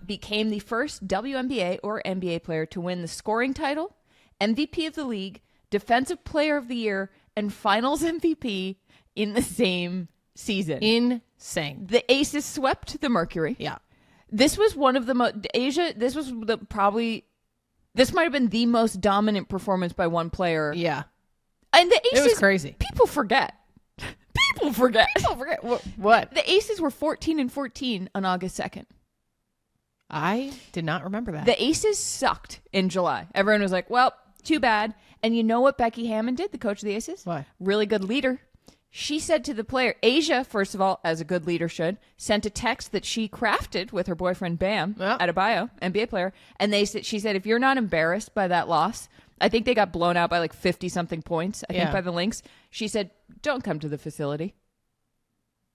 Speaker 2: became the first WNBA or NBA player to win the scoring title, MVP of the league, Defensive Player of the Year, and Finals MVP in the same season.
Speaker 1: Insane.
Speaker 2: The Aces swept the Mercury.
Speaker 1: Yeah.
Speaker 2: This was one of the most... This might have been the most dominant performance by one player.
Speaker 1: Yeah.
Speaker 2: And the Aces...
Speaker 1: It was crazy.
Speaker 2: People forget. People forget.
Speaker 1: What?
Speaker 2: The Aces were 14-14 on August 2nd.
Speaker 1: I did not remember that.
Speaker 2: The Aces sucked in July. Everyone was like, well, too bad. And you know what Becky Hammond did, the coach of the Aces?
Speaker 1: What?
Speaker 2: Really good leader. She said to the player, A'ja, first of all, as a good leader should, sent a text that she crafted with her boyfriend Bam Adebayo, NBA player, and she said, if you're not embarrassed by that loss, I think they got blown out by like 50-something points, I think by the Lynx. She said, don't come to the facility.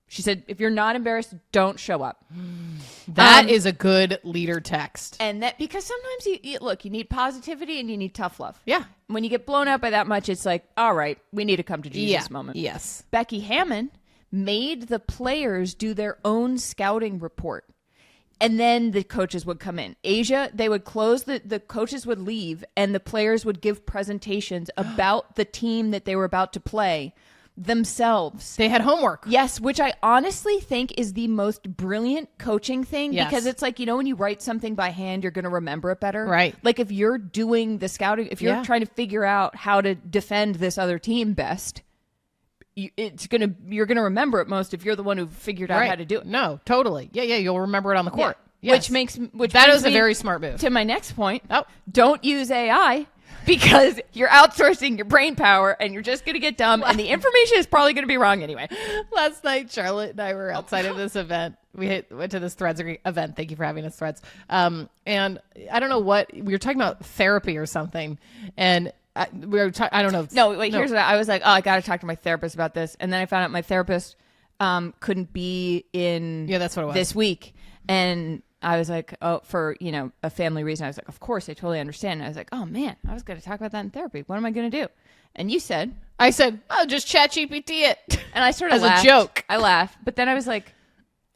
Speaker 2: She said, if you're not embarrassed, don't show up.
Speaker 1: That is a good leader text.
Speaker 2: And that, because sometimes you need positivity and you need tough love.
Speaker 1: Yeah.
Speaker 2: When you get blown out by that much, it's like, all right, we need to come to Jesus moment.
Speaker 1: Yes.
Speaker 2: Becky Hammond made the players do their own scouting report. And then the coaches would come in. A'ja, they would close, the coaches would leave, and the players would give presentations about the team that they were about to play themselves.
Speaker 1: They had homework.
Speaker 2: Yes, which I honestly think is the most brilliant coaching thing, because it's like, when you write something by hand, you're going to remember it better.
Speaker 1: Right.
Speaker 2: Like if you're doing the scouting, if you're trying to figure out how to defend this other team best, you're going to remember it most if you're the one who figured out how to do it.
Speaker 1: No, totally. Yeah, you'll remember it on the court.
Speaker 2: Yeah.
Speaker 1: Yes.
Speaker 2: Which
Speaker 1: that
Speaker 2: brings
Speaker 1: is a
Speaker 2: me
Speaker 1: very smart move.
Speaker 2: To my next point.
Speaker 1: Oh.
Speaker 2: Don't use AI. Because you're outsourcing your brain power and you're just going to get dumb and the information is probably going to be wrong anyway.
Speaker 1: Last night, Charlotte and I were outside of this event. We went to this Threads event. Thank you for having us, Threads. And I don't know what, we were talking about therapy or something. And we were talking, I don't know.
Speaker 2: No, wait, here's what I was like, I got to talk to my therapist about this. And then I found out my therapist couldn't be in
Speaker 1: that's what it was.
Speaker 2: This week. And I was like, for, a family reason. I was like, of course, I totally understand. And I was like, oh, man, I was going to talk about that in therapy. What am I going to do? And you said.
Speaker 1: I said, just ChatGPT it.
Speaker 2: And I sort of
Speaker 1: laughed. As a joke.
Speaker 2: I laughed. But then I was like,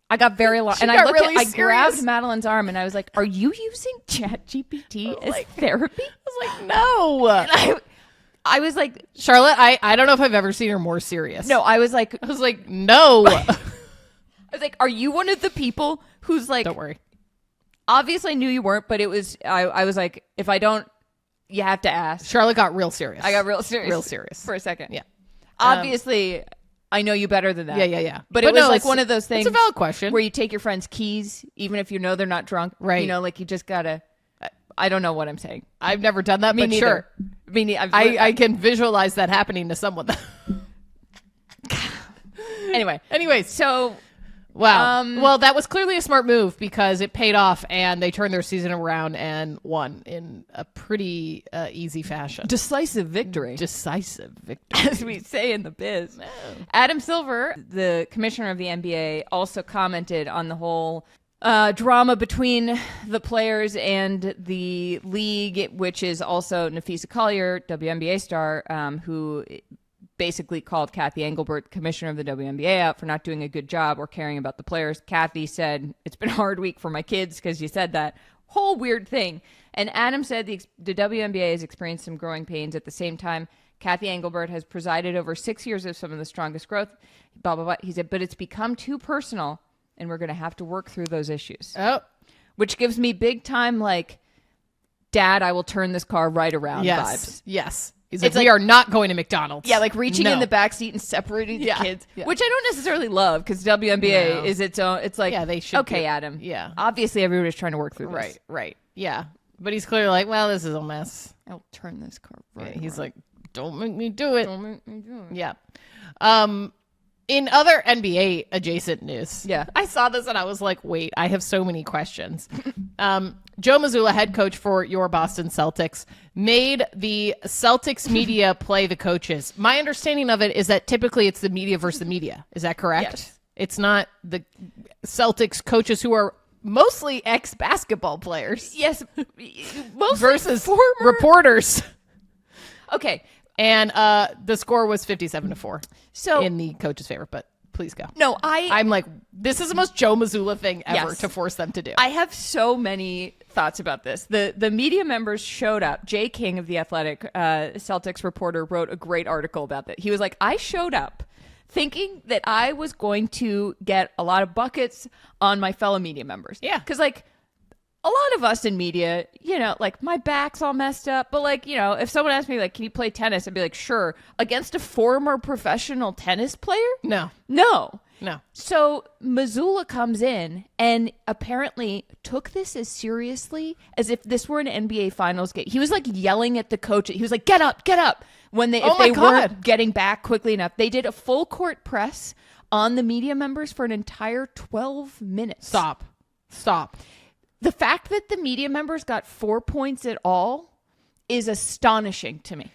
Speaker 2: I got very long. And I grabbed Madeline's arm and I was like, are you using ChatGPT as therapy?
Speaker 1: I was like, no.
Speaker 2: And I was like,
Speaker 1: Charlotte, I don't know if I've ever seen her more serious.
Speaker 2: No, I was like,
Speaker 1: no.
Speaker 2: I was like, are you one of the people who's like,
Speaker 1: don't worry.
Speaker 2: Obviously, I knew you weren't, but it was. I was like, if I don't, you have to ask.
Speaker 1: Charlotte got real serious.
Speaker 2: I got real serious.
Speaker 1: Real serious
Speaker 2: for a second.
Speaker 1: Yeah.
Speaker 2: Obviously, I know you better than that.
Speaker 1: Yeah.
Speaker 2: But it was like one of those things.
Speaker 1: It's a valid question.
Speaker 2: Where you take your friend's keys, even if you know they're not drunk.
Speaker 1: Right.
Speaker 2: You know, like you just gotta. I don't know what I'm saying.
Speaker 1: I've never done that, but sure. I can visualize that happening to someone. Anyways,
Speaker 2: so
Speaker 1: wow. Well, that was clearly a smart move because it paid off, and they turned their season around and won in a pretty easy fashion.
Speaker 2: Decisive victory, as we say in the biz.
Speaker 1: No.
Speaker 2: Adam Silver, the commissioner of the NBA, also commented on the whole drama between the players and the league, which is also Nafisa Collier, WNBA star, who basically called Kathy Engelbert, commissioner of the WNBA, out for not doing a good job or caring about the players. Kathy said, it's been a hard week for my kids because you said that. Whole weird thing. And Adam said the WNBA has experienced some growing pains. At the same time, Kathy Engelbert has presided over 6 years of some of the strongest growth, blah, blah, blah. He said, but it's become too personal, and we're going to have to work through those issues.
Speaker 1: Oh.
Speaker 2: Which gives me big time, like, Dad, I will turn this car right around vibes.
Speaker 1: Yes. He's like, we are not going to McDonald's.
Speaker 2: Yeah, like reaching in the backseat and separating the kids, which I don't necessarily love because WNBA is its own. It's like,
Speaker 1: they should.
Speaker 2: Okay, Adam.
Speaker 1: Yeah.
Speaker 2: Obviously, everybody's trying to work through this.
Speaker 1: Right. Yeah. But he's clearly like, well, this is a mess.
Speaker 2: I'll turn this car right.
Speaker 1: Yeah, he's like, don't make me do it.
Speaker 2: Don't make me do it.
Speaker 1: Yeah. In other NBA adjacent news, I saw this and I was like, wait, I have so many questions. Joe Mazzulla, head coach for your Boston Celtics, made the Celtics media play the coaches. My understanding of it is that typically it's the media versus the media. Is that correct?
Speaker 2: Yes.
Speaker 1: It's not the Celtics coaches who are mostly ex-basketball players.
Speaker 2: Yes. Mostly
Speaker 1: versus
Speaker 2: former
Speaker 1: reporters.
Speaker 2: Okay.
Speaker 1: And the score was 57-4 in the coach's favor, but please go.
Speaker 2: No,
Speaker 1: I'm like, this is the most Joe Mazzulla thing ever to force them to do.
Speaker 2: I have so many thoughts about this. The media members showed up. Jay King of The Athletic, Celtics reporter, wrote a great article about that. He was like, I showed up thinking that I was going to get a lot of buckets on my fellow media members.
Speaker 1: Yeah.
Speaker 2: Because, like, a lot of us in media, you know, like my back's all messed up, but like, you know, if someone asked me like, can you play tennis? I'd be like, sure. Against a former professional tennis player?
Speaker 1: No.
Speaker 2: So Mazzulla comes in and apparently took this as seriously as if this were an NBA Finals game. He was like yelling at the coach. He was like, get up. When they weren't getting back quickly enough. They did a full court press on the media members for an entire 12 minutes.
Speaker 1: Stop.
Speaker 2: The fact that the media members got 4 points at all is astonishing to me.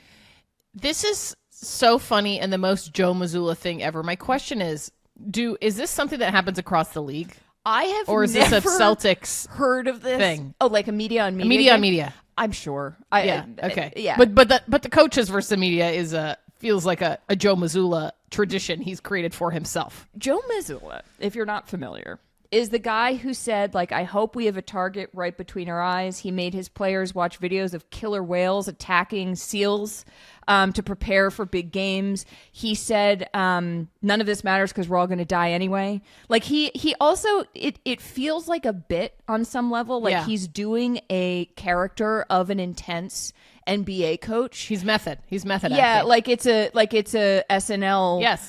Speaker 1: This is so funny and the most Joe Mazzulla thing ever. My question is this something that happens across the league?
Speaker 2: I have
Speaker 1: or is this a Celtics
Speaker 2: heard of this
Speaker 1: thing?
Speaker 2: Oh, like a media on media.
Speaker 1: Media on media.
Speaker 2: I'm sure.
Speaker 1: Okay.
Speaker 2: Yeah.
Speaker 1: But the coaches versus the media feels like a Joe Mazzulla tradition he's created for himself.
Speaker 2: Joe Mazzulla, if you're not familiar, is the guy who said, like, I hope we have a target right between our eyes. He made his players watch videos of killer whales attacking seals to prepare for big games. He said, none of this matters because we're all going to die anyway. Like, he also, it feels like a bit on some level. Like, he's doing a character of an intense NBA coach.
Speaker 1: He's method.
Speaker 2: Yeah, like it's a SNL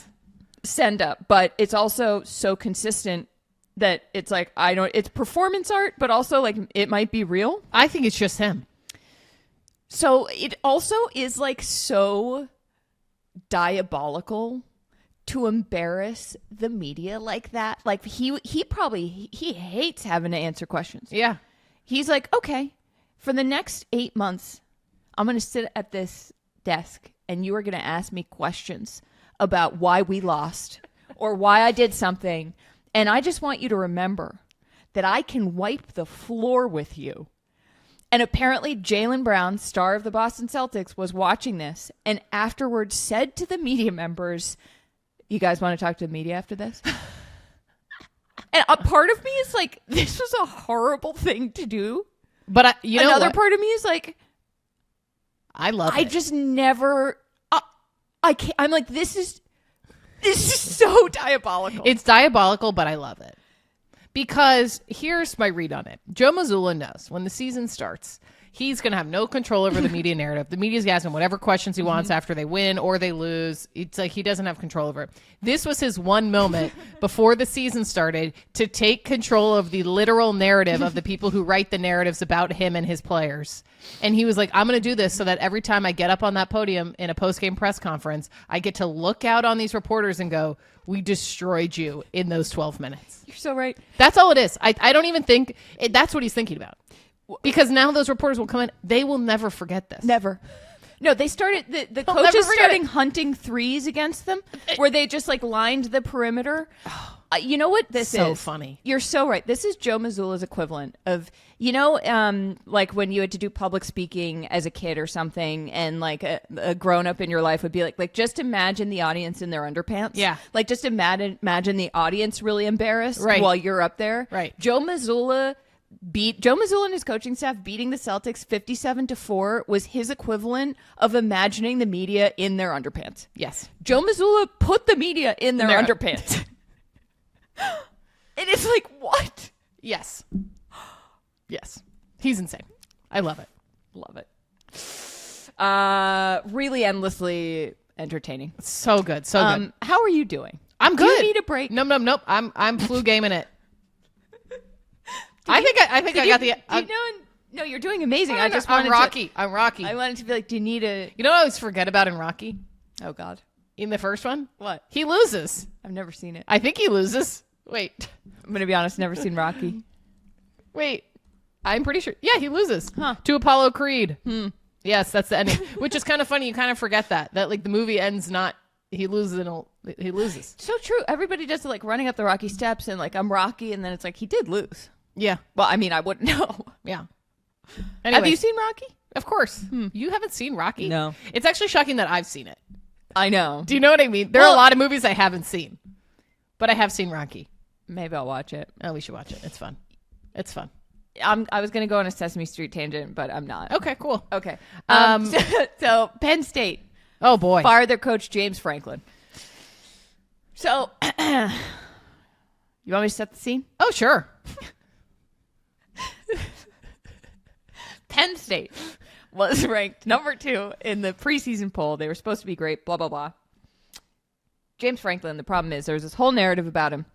Speaker 2: send up, but it's also so consistent that it's like, it's performance art, but also like it might be real.
Speaker 1: I think it's just him.
Speaker 2: So it also is like so diabolical to embarrass the media like that. Like he hates having to answer questions.
Speaker 1: Yeah.
Speaker 2: He's like, okay, for the next 8 months, I'm going to sit at this desk and you are going to ask me questions about why we lost or why I did something. And I just want you to remember that I can wipe the floor with you. And apparently Jaylen Brown, star of the Boston Celtics, was watching this and afterwards said to the media members, you guys want to talk to the media after this? And a part of me is like, this was a horrible thing to do.
Speaker 1: But another
Speaker 2: part of me is like,
Speaker 1: I love it.
Speaker 2: I just never, I can't, I'm like, this is so diabolical.
Speaker 1: It's diabolical, but I love it. Because here's my read on it. Joe Mazzulla knows when the season starts, He's going to have no control over the media narrative. The media's asking him whatever questions he wants after they win or they lose. It's like he doesn't have control over it. This was his one moment before the season started to take control of the literal narrative of the people who write the narratives about him and his players. And he was like, I'm going to do this so that every time I get up on that podium in a post-game press conference, I get to look out on these reporters and go, we destroyed you in those 12 minutes.
Speaker 2: You're so right.
Speaker 1: That's all it is. I don't even think that's what he's thinking about. Because now those reporters will come in. They will never forget this.
Speaker 2: Never. No, they started, the coaches starting hunting threes against them where they just like lined the perimeter. You know what this is?
Speaker 1: So funny.
Speaker 2: You're so right. This is Joe Mazzulla's equivalent of, like when you had to do public speaking as a kid or something, and like a grown up in your life would be like just imagine the audience in their underpants.
Speaker 1: Yeah.
Speaker 2: Like just imagine the audience really embarrassed while you're up there.
Speaker 1: Right.
Speaker 2: Joe Mazzulla and his coaching staff beating the Celtics 57-4 was his equivalent of imagining the media in their underpants.
Speaker 1: Yes.
Speaker 2: Joe Mazzulla put the media in their underpants. And it's like, what?
Speaker 1: Yes. Yes. He's insane. I love it.
Speaker 2: Love it. Really endlessly entertaining.
Speaker 1: So good. So good.
Speaker 2: How are you doing?
Speaker 1: I'm good.
Speaker 2: Do you need a break?
Speaker 1: Nope. I'm flu gaming it. I think I got the.
Speaker 2: No, you're doing amazing.
Speaker 1: I'm Rocky. I'm Rocky.
Speaker 2: I wanted to be like, do you need a?
Speaker 1: You know what I always forget about in Rocky?
Speaker 2: Oh God.
Speaker 1: In the first one?
Speaker 2: What?
Speaker 1: He loses.
Speaker 2: I've never seen it.
Speaker 1: I think he loses. Wait.
Speaker 2: I'm going to be honest, never seen Rocky.
Speaker 1: Wait. I'm pretty sure. Yeah, he loses.
Speaker 2: Huh.
Speaker 1: To Apollo Creed. Yes, that's the ending. Which is kind of funny. You kind of forget that like the movie ends not, he loses and he loses.
Speaker 2: So true. Everybody does it like running up the Rocky steps and like, I'm Rocky. And then it's like, he did lose.
Speaker 1: Yeah.
Speaker 2: Well, I mean, I wouldn't know.
Speaker 1: Yeah.
Speaker 2: Anyway. Have you seen Rocky?
Speaker 1: Of course. You haven't seen Rocky?
Speaker 2: No.
Speaker 1: It's actually shocking that I've seen it.
Speaker 2: I know.
Speaker 1: Do you know what I mean? There are a lot of movies I haven't seen, but I have seen Rocky.
Speaker 2: Maybe I'll watch it.
Speaker 1: Oh, we should watch it. It's fun. It's fun.
Speaker 2: I was going to go on a Sesame Street tangent, but I'm not.
Speaker 1: Okay, cool.
Speaker 2: Okay. So Penn State.
Speaker 1: Oh, boy.
Speaker 2: Fired their coach, James Franklin. So, you want me to set the scene?
Speaker 1: Oh, sure.
Speaker 2: Penn State was ranked number 2 in the preseason poll. They were supposed to be great, blah, blah, blah. James Franklin, the problem is there's this whole narrative about him.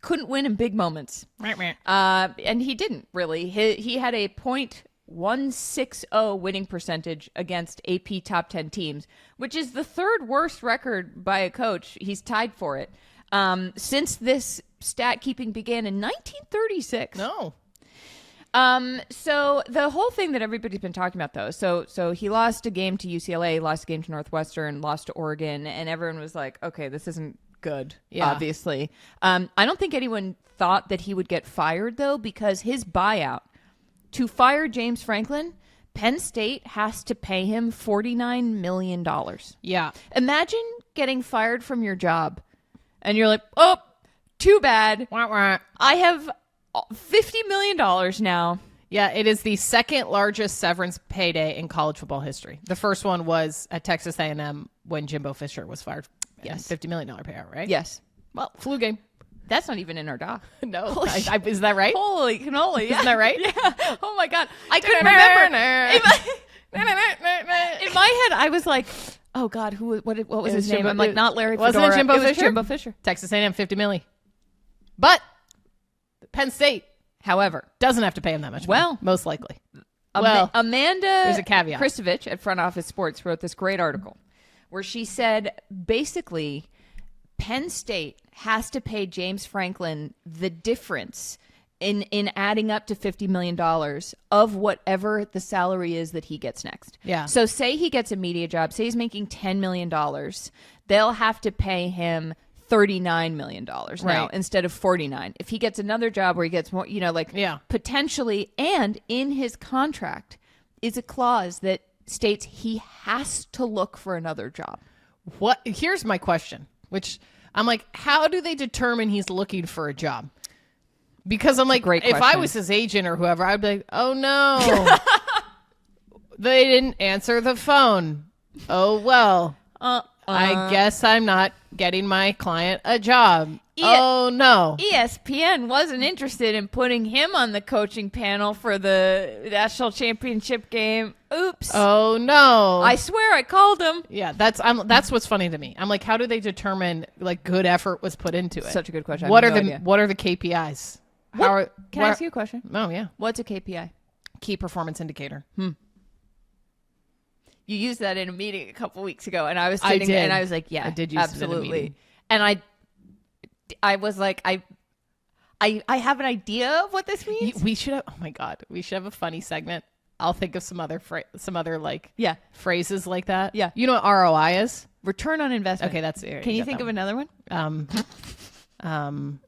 Speaker 2: Couldn't win in big moments. And he didn't, really. He had a .160 winning percentage against AP top 10 teams, which is the third worst record by a coach. He's tied for it. Since this stat keeping began in 1936.
Speaker 1: No.
Speaker 2: So the whole thing that everybody's been talking about, though, so he lost a game to UCLA, lost a game to Northwestern, lost to Oregon, and everyone was like, okay, this isn't good, obviously. I don't think anyone thought that he would get fired, though, because his buyout to fire James Franklin, Penn State has to pay him $49 million.
Speaker 1: Yeah.
Speaker 2: Imagine getting fired from your job and you're like, oh, too bad. I have $50 million now.
Speaker 1: Yeah, it is the second largest severance payday in college football history. The first one was at Texas A&M when Jimbo Fisher was fired.
Speaker 2: Yes.
Speaker 1: $50 million payout, right?
Speaker 2: Yes.
Speaker 1: Well, flu game.
Speaker 2: That's not even in our doc.
Speaker 1: No. Is that right?
Speaker 2: Holy cannoli. Yeah.
Speaker 1: Isn't that right?
Speaker 2: Yeah. Oh, my God. I couldn't remember. In my head, I was like, oh, God, what was his name? I'm like, not Larry Fedora.
Speaker 1: Wasn't it Jimbo Fisher?
Speaker 2: Was Jimbo Fisher.
Speaker 1: Texas A&M, $50 million. But Penn State,
Speaker 2: however,
Speaker 1: doesn't have to pay him that much money,
Speaker 2: well,
Speaker 1: most likely.
Speaker 2: Amanda
Speaker 1: there's a caveat.
Speaker 2: Kristovich at Front Office Sports wrote this great article where she said, basically, Penn State has to pay James Franklin the difference in adding up to $50 million of whatever the salary is that he gets next.
Speaker 1: Yeah.
Speaker 2: So say he gets a media job, say he's making $10 million, they'll have to pay him $39 million now instead of $49. If he gets another job where he gets more, potentially, and in his contract is a clause that states he has to look for another job.
Speaker 1: What? Here's my question, which I'm like, how do they determine he's looking for a job? Because I'm like, if I was his agent or whoever, I'd be like, oh no, they didn't answer the phone. Oh, well, I guess I'm not getting my client a job. Oh, no.
Speaker 2: ESPN wasn't interested in putting him on the coaching panel for the national championship game. Oops.
Speaker 1: Oh, no.
Speaker 2: I swear I called him.
Speaker 1: Yeah, that's what's funny to me. I'm like, how do they determine like good effort was put into it?
Speaker 2: Such a good question.
Speaker 1: What are the KPIs?
Speaker 2: Can I ask you a question?
Speaker 1: Oh, yeah.
Speaker 2: What's a KPI?
Speaker 1: Key performance indicator.
Speaker 2: You used that in a meeting a couple weeks ago, and I was sitting there, and I was like, yeah, I did use absolutely. It in a meeting. And I was like, I have an idea of what this means.
Speaker 1: We should have. Oh my god, we should have a funny segment. I'll think of some other phrases like that.
Speaker 2: Yeah,
Speaker 1: you know what ROI is?
Speaker 2: Return on investment.
Speaker 1: Okay, that's.
Speaker 2: Can you think of another one?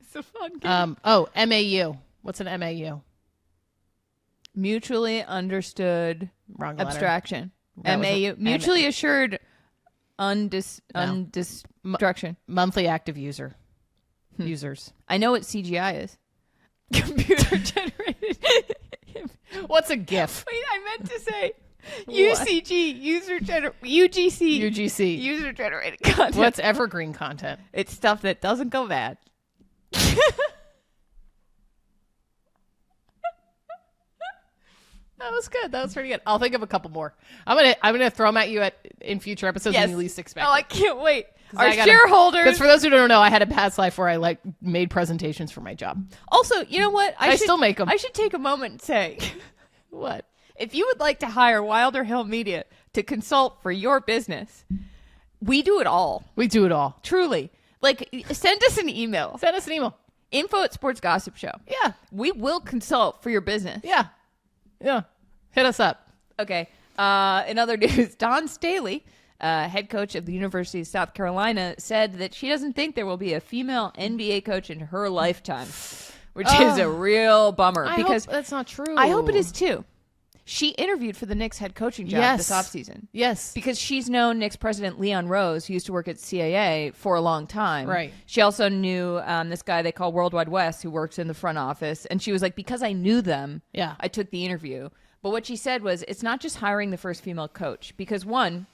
Speaker 1: It's
Speaker 2: a fun game.
Speaker 1: MAU. What's an MAU?
Speaker 2: Mutually understood.
Speaker 1: Wrong
Speaker 2: abstraction. MAU. Mutually assured. Destruction.
Speaker 1: Monthly active users.
Speaker 2: I know what CGI is. Computer generated.
Speaker 1: What's a GIF?
Speaker 2: Wait, I meant to say UGC user generated content.
Speaker 1: What's evergreen content?
Speaker 2: It's stuff that doesn't go bad.
Speaker 1: That was good. That was pretty good. I'll think of a couple more. I'm gonna throw them at you in future episodes when you least expect.
Speaker 2: Oh, I can't wait. Our shareholders.
Speaker 1: Because for those who don't know, I had a past life where I made presentations for my job.
Speaker 2: Also, you know what?
Speaker 1: I still make them.
Speaker 2: I should take a moment and say,
Speaker 1: what?
Speaker 2: If you would like to hire Wilder Hill Media to consult for your business, we do it all.
Speaker 1: We do it all.
Speaker 2: Truly. Send us an email. info@sportsgossipshow.
Speaker 1: Yeah.
Speaker 2: We will consult for your business.
Speaker 1: Yeah. Yeah. Hit us up.
Speaker 2: Okay. In other news, Dawn Staley, head coach of the University of South Carolina, said that she doesn't think there will be a female NBA coach in her lifetime, which is a real bummer.
Speaker 1: I
Speaker 2: because
Speaker 1: hope that's not true.
Speaker 2: I hope it is too. She interviewed for the Knicks head coaching job this offseason.
Speaker 1: Yes.
Speaker 2: Because she's known Knicks president Leon Rose, who used to work at CAA, for a long time.
Speaker 1: Right.
Speaker 2: She also knew this guy they call Worldwide West, who works in the front office. And she was like, because I knew them, I took the interview. But what she said was, it's not just hiring the first female coach. Because one,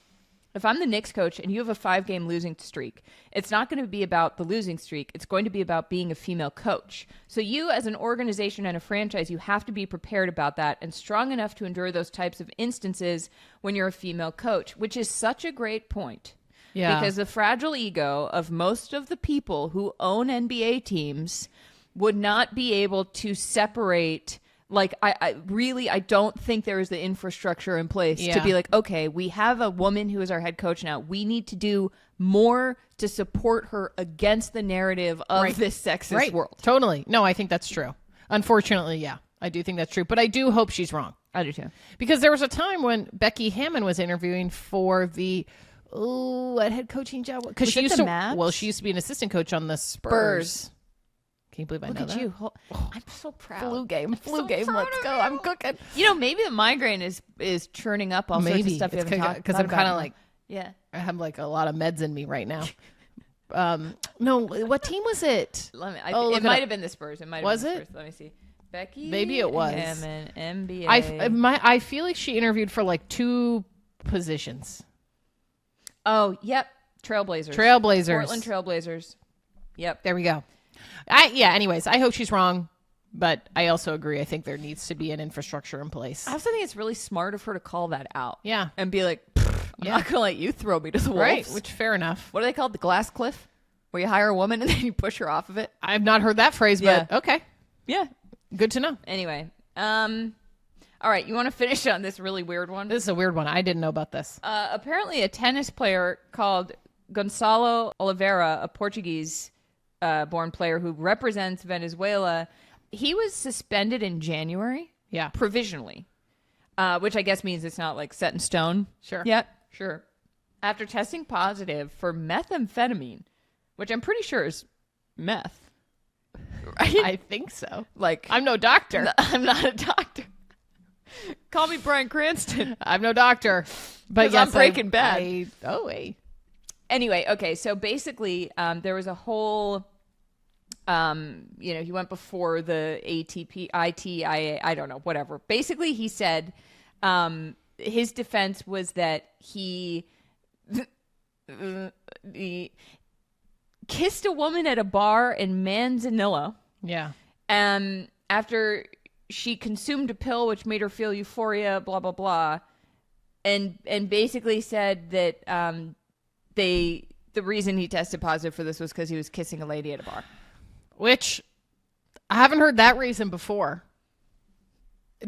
Speaker 2: if I'm the Knicks coach and you have a 5-game losing streak, it's not going to be about the losing streak. It's going to be about being a female coach. So you as an organization and a franchise, you have to be prepared about that and strong enough to endure those types of instances when you're a female coach, which is such a great point. Yeah. Because the fragile ego of most of the people who own NBA teams would not be able to separate. I don't think there is the infrastructure in place to be like, okay, we have a woman who is our head coach now. We need to do more to support her against the narrative of this sexist world.
Speaker 1: Totally. No, I think that's true. Unfortunately, yeah, I do think that's true. But I do hope she's wrong.
Speaker 2: I do too.
Speaker 1: Because there was a time when Becky Hammon was interviewing for the what head coaching job? Because she used to be an assistant coach on the Spurs. Can you believe I know that?
Speaker 2: Look at you. I'm so proud.
Speaker 1: Flu game. Let's go. I'm cooking.
Speaker 2: Maybe the migraine is churning up all sorts of stuff.
Speaker 1: Because I'm kind of like, I have like a lot of meds in me right now. No, what team was it?
Speaker 2: It might have been the Spurs.
Speaker 1: Was it?
Speaker 2: Let me see. Becky.
Speaker 1: Maybe it was.
Speaker 2: Hammon, NBA.
Speaker 1: I feel like she interviewed for like 2 positions.
Speaker 2: Oh, yep. Trailblazers. Portland Trailblazers. Yep.
Speaker 1: There we go. Anyways, I hope she's wrong, but I also agree. I think there needs to be an infrastructure in place.
Speaker 2: I also think it's really smart of her to call that out.
Speaker 1: Yeah.
Speaker 2: And be like, I'm not going to let you throw me to the wolves.
Speaker 1: Right, which fair enough.
Speaker 2: What are they called? The glass cliff? Where you hire a woman and then you push her off of it?
Speaker 1: I've not heard that phrase, but okay.
Speaker 2: Yeah.
Speaker 1: Good to know.
Speaker 2: Anyway, all right, you want to finish on this really weird one?
Speaker 1: This is a weird one. I didn't know about this.
Speaker 2: Apparently a tennis player called Gonçalo Oliveira, a Portuguese born player who represents Venezuela, he was suspended in January.
Speaker 1: Yeah.
Speaker 2: Provisionally. Which I guess means it's not like set in stone.
Speaker 1: Sure.
Speaker 2: Yet. Sure. After testing positive for methamphetamine, which I'm pretty sure is meth.
Speaker 1: Right? I think so.
Speaker 2: I'm no doctor. I'm not a doctor. Call me Bryan Cranston.
Speaker 1: I'm no doctor. But yes,
Speaker 2: I'm Breaking Bad.
Speaker 1: Anyway,
Speaker 2: okay, so basically, there was a whole, he went before the ATP, ITIA, I don't know, whatever. Basically, he said his defense was that he kissed a woman at a bar in Manzanillo.
Speaker 1: Yeah.
Speaker 2: After she consumed a pill which made her feel euphoria, blah, blah, blah. And basically said that the reason he tested positive for this was because he was kissing a lady at a bar.
Speaker 1: Which, I haven't heard that reason before.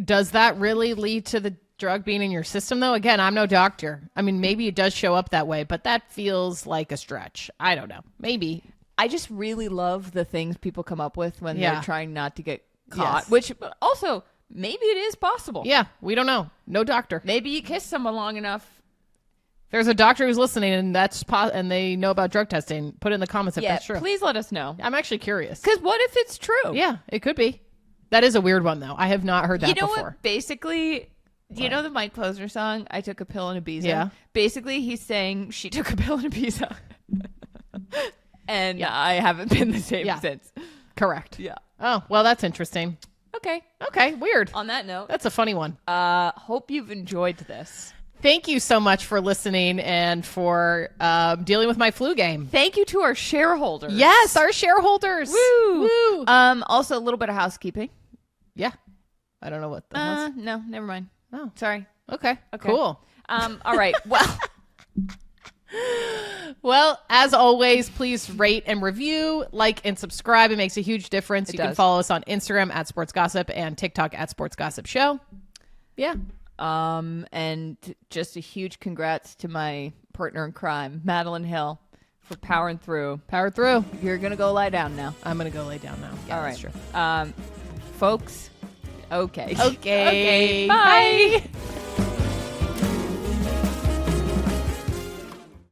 Speaker 1: Does that really lead to the drug being in your system, though? Again, I'm no doctor. I mean, maybe it does show up that way, but that feels like a stretch. I don't know. Maybe.
Speaker 2: I just really love the things people come up with when they're trying not to get caught,
Speaker 1: Yes.
Speaker 2: which also maybe it is possible.
Speaker 1: Yeah, we don't know. No doctor.
Speaker 2: Maybe you kiss someone long enough.
Speaker 1: There's a doctor who's listening, and and they know about drug testing. Put it in the comments if that's true.
Speaker 2: Please let us know.
Speaker 1: I'm actually curious.
Speaker 2: Because what if it's true?
Speaker 1: Yeah, it could be. That is a weird one, though. I have not heard that before.
Speaker 2: You know what? Basically, do you know the Mike Posner song, I Took a Pill and Ibiza?
Speaker 1: Yeah.
Speaker 2: Basically, he's saying she took a pill and Ibiza. And I haven't been the same since.
Speaker 1: Correct.
Speaker 2: Yeah.
Speaker 1: Oh, well, that's interesting.
Speaker 2: Okay.
Speaker 1: Okay, weird.
Speaker 2: On that note.
Speaker 1: That's a funny one.
Speaker 2: Hope you've enjoyed this.
Speaker 1: Thank you so much for listening and for dealing with my flu game.
Speaker 2: Thank you to our shareholders.
Speaker 1: Yes, our shareholders.
Speaker 2: Woo!
Speaker 1: Woo!
Speaker 2: Also, a little bit of housekeeping.
Speaker 1: Yeah. I don't know what that was.
Speaker 2: No, never mind.
Speaker 1: Oh.
Speaker 2: Sorry.
Speaker 1: Okay. Cool.
Speaker 2: All right. Well...
Speaker 1: Well, as always, please rate and review, like and subscribe. It makes a huge difference. You can follow us on Instagram at Sports Gossip and TikTok at Sports Gossip Show. Yeah.
Speaker 2: And just a huge congrats to my partner in crime, Madeline Hill, for powering through.
Speaker 1: Power through.
Speaker 2: You're going to go lie down now.
Speaker 1: I'm going to go lay down now. Yeah,
Speaker 2: all right.
Speaker 1: That's true.
Speaker 2: Folks, okay.
Speaker 1: Okay.
Speaker 2: Bye.